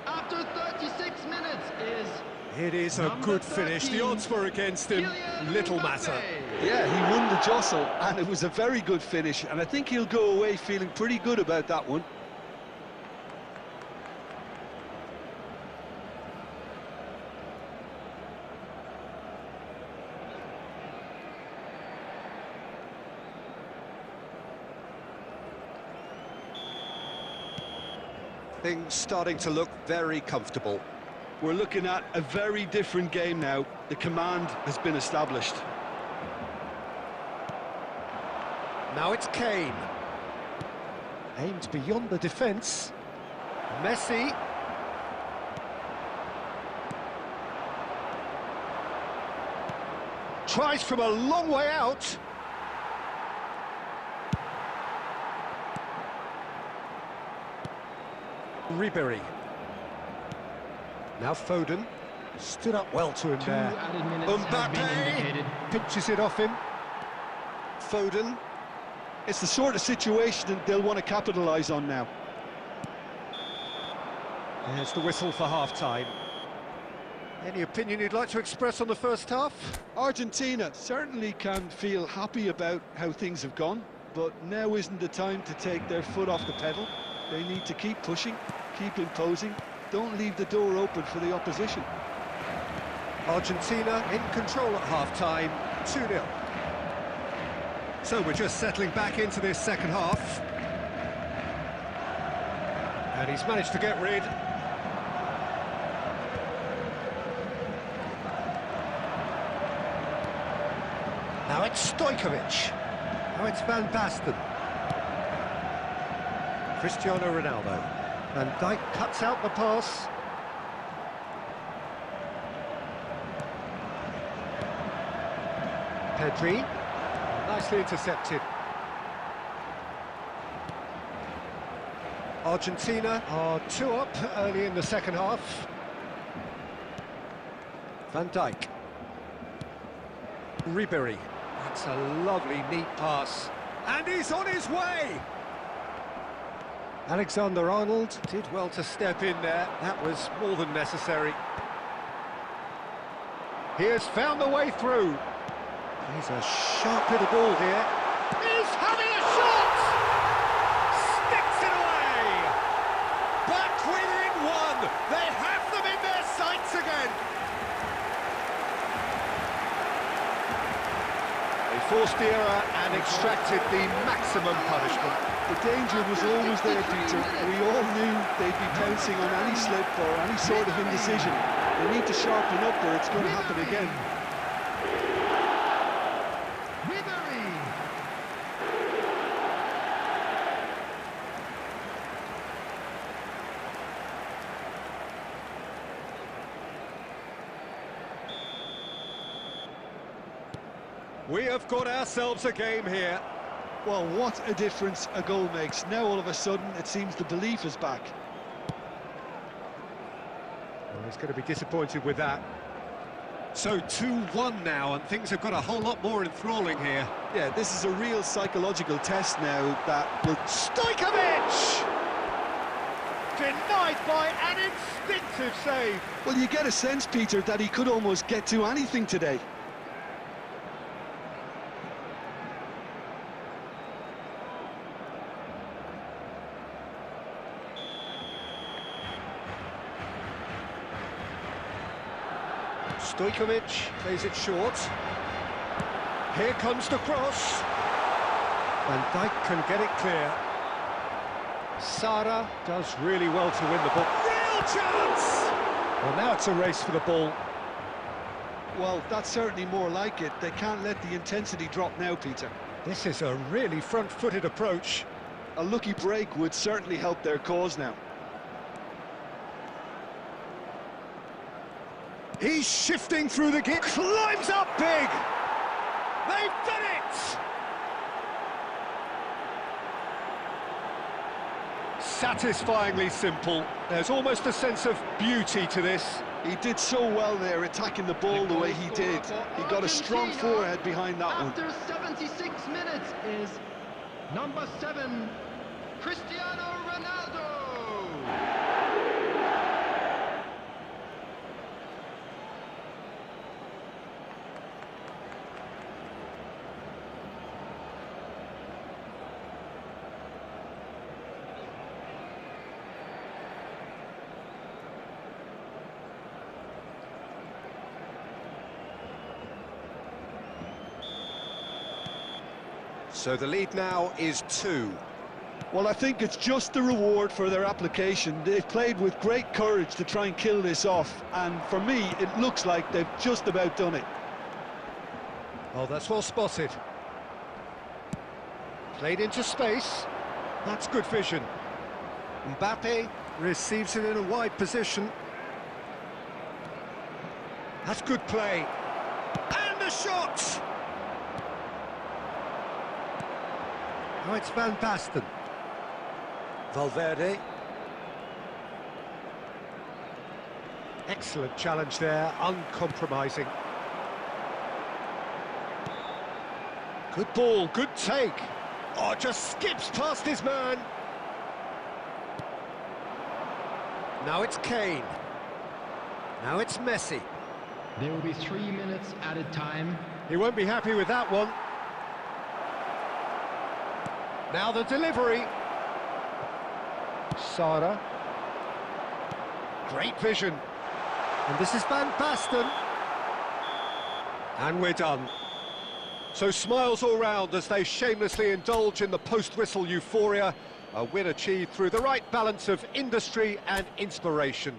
after 36 minutes, is It is a good finish. The odds were against him. Little matter. Yeah, he won the jostle, and it was a very good finish, and I think he'll go away feeling pretty good about that one. Things starting to look very comfortable. We're looking at a very different game now. The command has been established. Now it's Kane. Aimed beyond the defence. Messi. Tries from a long way out. Ribery. Now Foden. Stood up well to him there. Mbappe pinches it off him. Foden. It's the sort of situation that they'll want to capitalise on now. There's the whistle for half-time. Any opinion you'd like to express on the first half? Argentina certainly can feel happy about how things have gone, but now isn't the time to take their foot off the pedal. They need to keep pushing, keep imposing, don't leave the door open for the opposition. Argentina in control at half-time, 2-0. So we're just settling back into this second half. And he's managed to get rid. Now it's Stojkovic. Now it's Van Basten. Cristiano Ronaldo. Van Dijk cuts out the pass. Pedri. Nicely intercepted. Argentina are 2 up early in the second half. Van Dijk. Ribery. That's a lovely, neat pass. And he's on his way! Alexander-Arnold did well to step in there. That was more than necessary. He has found the way through. He's a sharp little ball here. He's having a shot! Sticks it away! Back within one! They have them in their sights again! They forced the error and extracted the maximum punishment. The danger was always there, Peter. We all knew they'd be pouncing on any slip or any sort of indecision. They need to sharpen up or it's going to happen again. We have got ourselves a game here. Well, what a difference a goal makes. Now all of a sudden it seems the belief is back. Well, he's going to be disappointed with that. So 2-1 now, and things have got a whole lot more enthralling here. Yeah, this is a real psychological test now that will... Stojkovic! Denied by an instinctive save. Well, you get a sense, Peter, that he could almost get to anything today. Stojkovic plays it short. Here comes the cross. Van Dijk can get it clear. Sara does really well to win the ball. Real chance! Well, now it's a race for the ball. Well, that's certainly more like it. They can't let the intensity drop now, Peter. This is a really front-footed approach. A lucky break would certainly help their cause now. He's shifting through the gap, climbs up big! They've done it! Satisfyingly simple. There's almost a sense of beauty to this. He did so well there, attacking the ball the way he did. He got a strong forehead behind that one. After 76 minutes is number 7, Cristiano Ronaldo. So the lead now is 2. Well, I think it's just the reward for their application. They've played with great courage to try and kill this off, and for me, it looks like they've just about done it. Oh, that's well spotted. Played into space. That's good vision. Mbappe receives it in a wide position. That's good play. And a shot! Now it's Van Basten. Valverde. Excellent challenge there, uncompromising. Good ball, good take. Oh, just skips past his man. Now it's Kane. Now it's Messi. There will be 3 minutes added time. He won't be happy with that one. Now the delivery. Sara. Great vision. And this is Van Basten. And we're done. So smiles all round as they shamelessly indulge in the post-whistle euphoria. A win achieved through the right balance of industry and inspiration.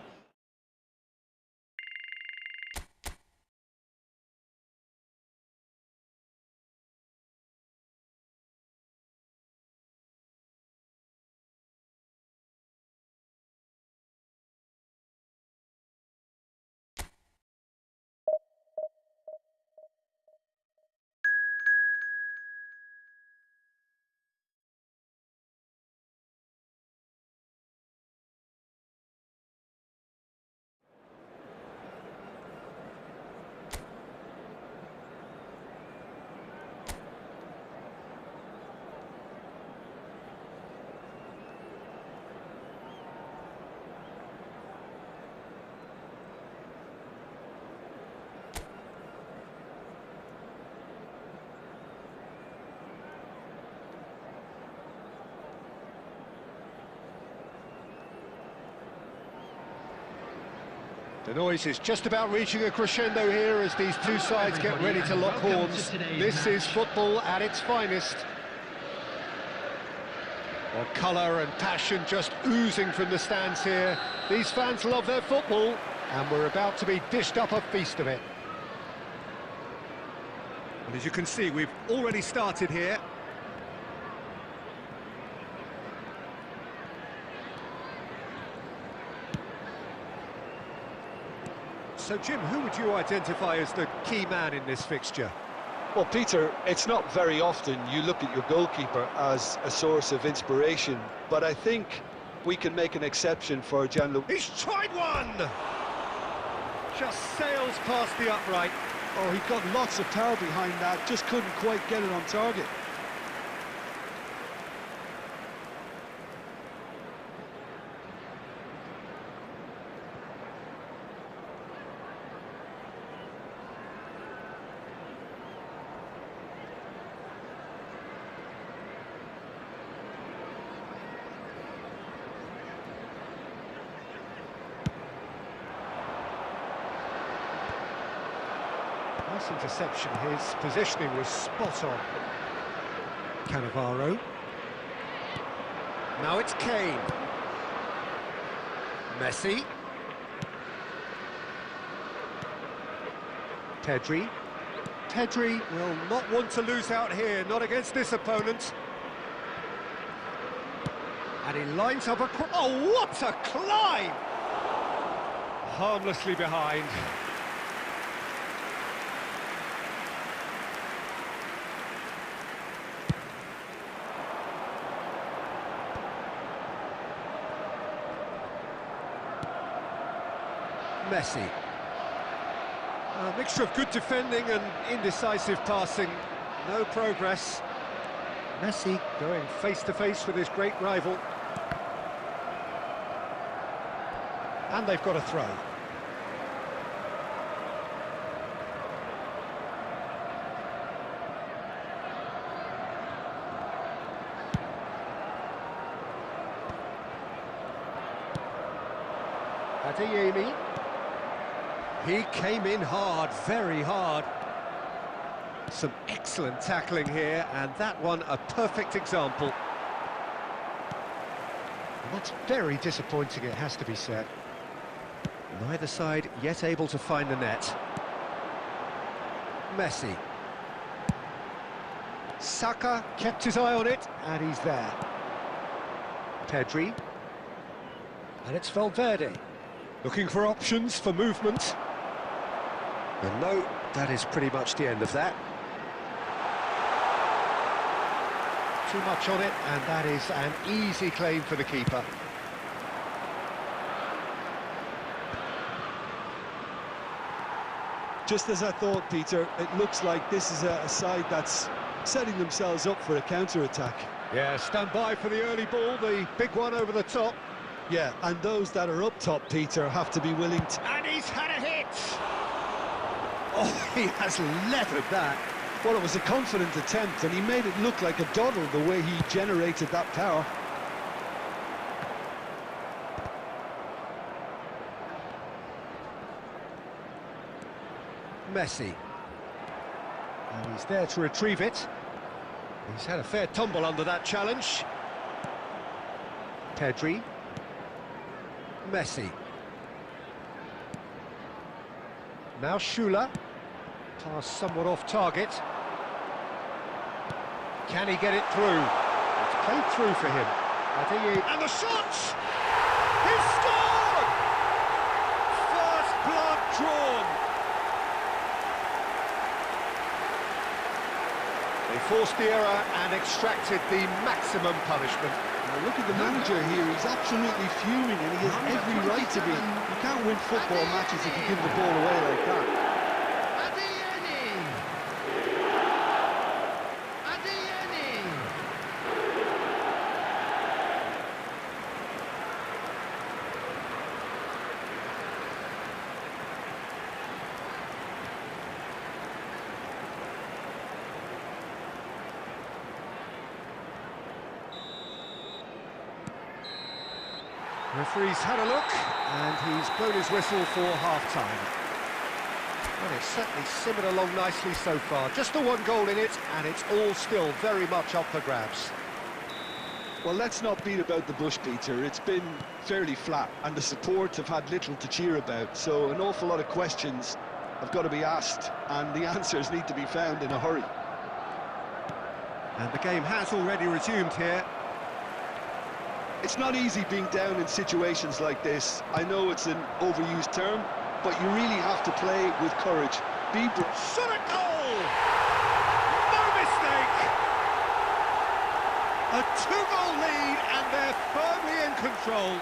The noise is just about reaching a crescendo here as these two sides get ready to lock horns. This is football at its finest. Well, colour and passion just oozing from the stands here. These fans love their football, and we're about to be dished up a feast of it. And as you can see, we've already started here. So, Jim, who would you identify as the key man in this fixture? Well, Peter, it's not very often you look at your goalkeeper as a source of inspiration, but I think we can make an exception for Gianluca. He's tried one! Just sails past the upright. Oh, he got lots of power behind that, just couldn't quite get it on target. Nice interception, his positioning was spot on. Cannavaro. Now it's Kane. Messi. Pedri. Pedri will not want to lose out here, not against this opponent. And he lines up a... Oh, what a climb! Harmlessly behind. Messi. A mixture of good defending and indecisive passing. No progress. Messi going face-to-face with his great rival. And they've got a throw. Adeyemi. He came in hard, very hard. Some excellent tackling here, and that one a perfect example. And that's very disappointing, it has to be said. Neither side yet able to find the net. Messi. Saka kept his eye on it, and he's there. Pedri. And it's Valverde. Looking for options for movement. And no, that is pretty much the end of that. Too much on it, and that is an easy claim for the keeper. Just as I thought, Peter, it looks like this is a side that's setting themselves up for a counter-attack. Yeah, stand by for the early ball, the big one over the top. Yeah, and those that are up top, Peter, have to be willing to... And he's had a hit! Oh, he has leathered that. Well, it was a confident attempt, and he made it look like a doddle the way he generated that power. Messi. And he's there to retrieve it. He's had a fair tumble under that challenge. Pedri. Messi. Now Schüller. Pass somewhat off target. Can he get it through? It's played through for him. And the shot! He's scored! First blood drawn. They forced the error and extracted the maximum punishment. Now look at the manager here, he's absolutely fuming and he has every right to be. You can't win football matches if you give the ball away like that. Referee's had a look, and he's blown his whistle for half-time. Well, it's certainly simmered along nicely so far. Just the one goal in it, and it's all still very much up for grabs. Well, let's not beat about the bush, Peter. It's been fairly flat, and the support have had little to cheer about. So an awful lot of questions have got to be asked, and the answers need to be found in a hurry. And the game has already resumed here. It's not easy being down in situations like this. I know it's an overused term, but you really have to play with courage. Be brave. Shot a goal! A two-goal lead, and they're firmly in control.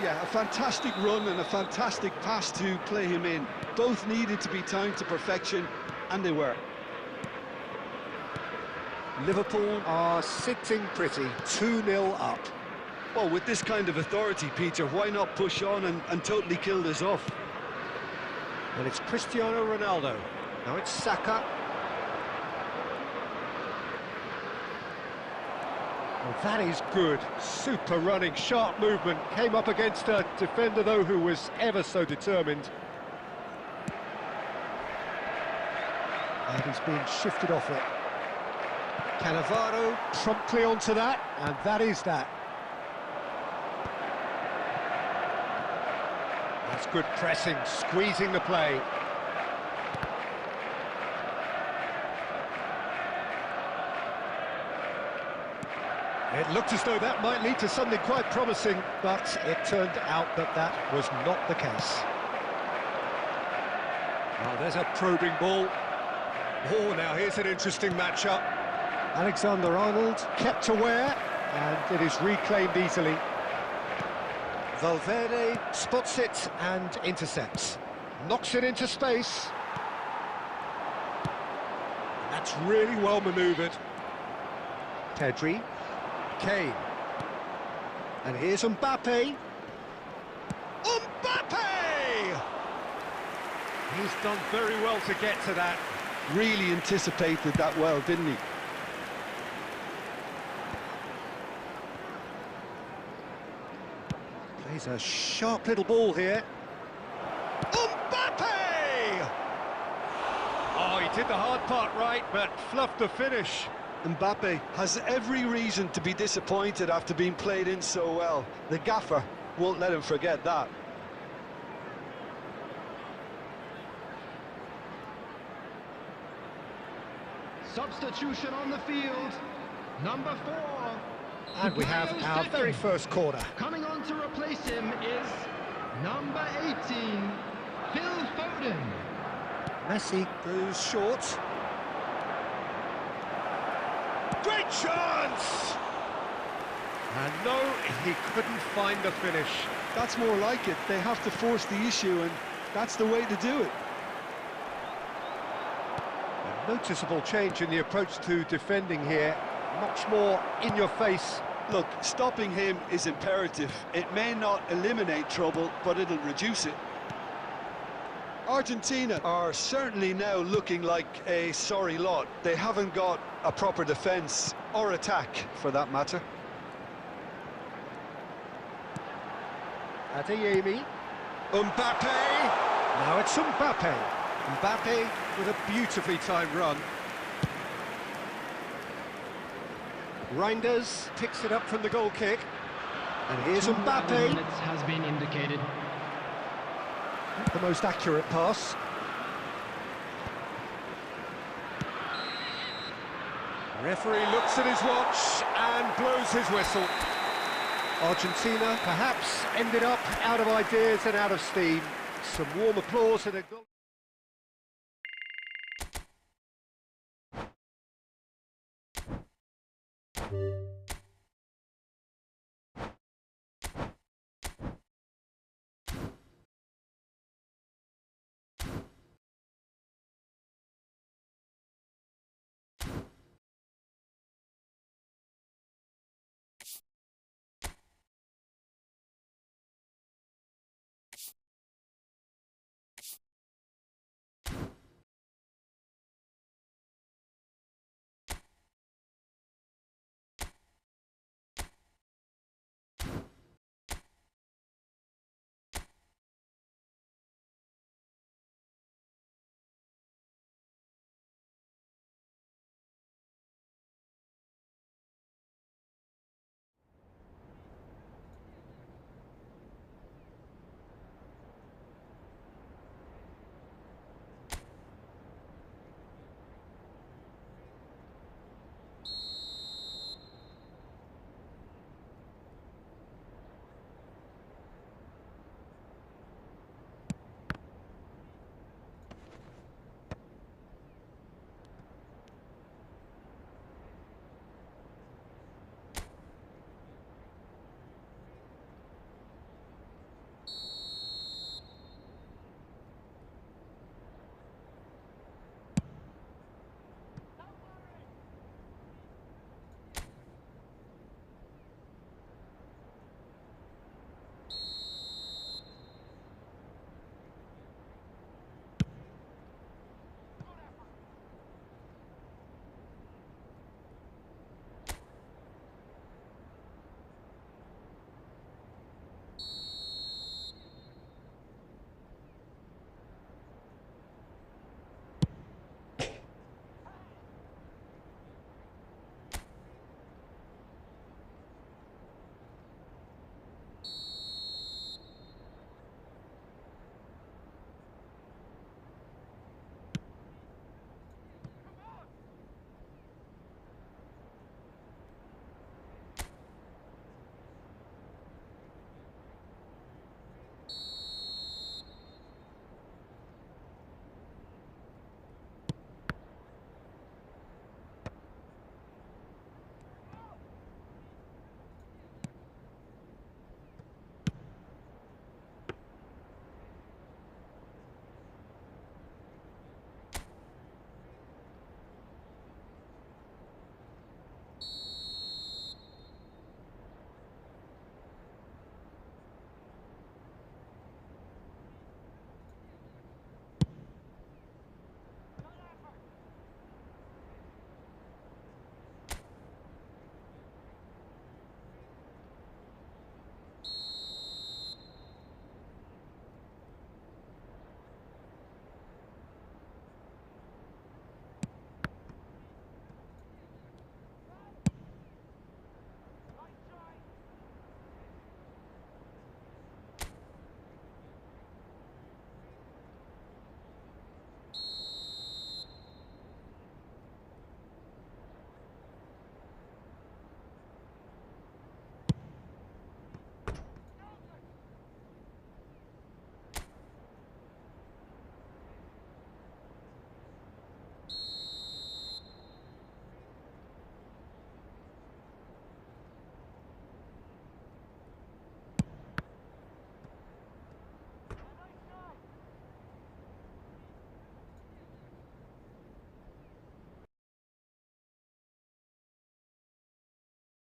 Yeah, a fantastic run and a fantastic pass to play him in. Both needed to be timed to perfection, and they were. Liverpool are sitting pretty, 2-0 up. Well, with this kind of authority, Peter, why not push on and totally kill this off? And it's Cristiano Ronaldo. Now it's Saka. Well, that is good. Super running, sharp movement. Came up against a defender, though, who was ever so determined. And he's being shifted off it. Cannavaro promptly onto that, and that is that. That's good pressing, squeezing the play. It looked as though that might lead to something quite promising, but it turned out that that was not the case. Oh, there's a probing ball. Oh, now here's an interesting matchup. Alexander-Arnold kept aware, and it is reclaimed easily. Valverde spots it and intercepts. Knocks it into space. That's really well manoeuvred. Pedri. Kane. And here's Mbappe. Mbappe! He's done very well to get to that. Really anticipated that well, didn't he? Plays a sharp little ball here. Mbappe! Oh, he did the hard part right, but fluffed the finish. Mbappe has every reason to be disappointed after being played in so well. The gaffer won't let him forget that. Substitution on the field. Number 4. And we have our very first corner. Coming on to replace him is number 18, Phil Foden. Messi goes short. Great chance! And no, he couldn't find the finish. That's more like it. They have to force the issue, and that's the way to do it. A noticeable change in the approach to defending here. Much more in your face. Look, stopping him is imperative. It may not eliminate trouble, but it'll reduce it. Argentina are certainly now looking like a sorry lot. They haven't got a proper defence, or attack, for that matter. Adeyemi. Mbappe. Now it's Mbappe. Mbappe with a beautifully timed run. Reinders picks it up from the goal kick. And here's 2 Mbappe. minutes has been indicated. The most accurate pass. Referee looks at his watch and blows his whistle. Argentina perhaps ended up out of ideas and out of steam. Some warm applause and a goal.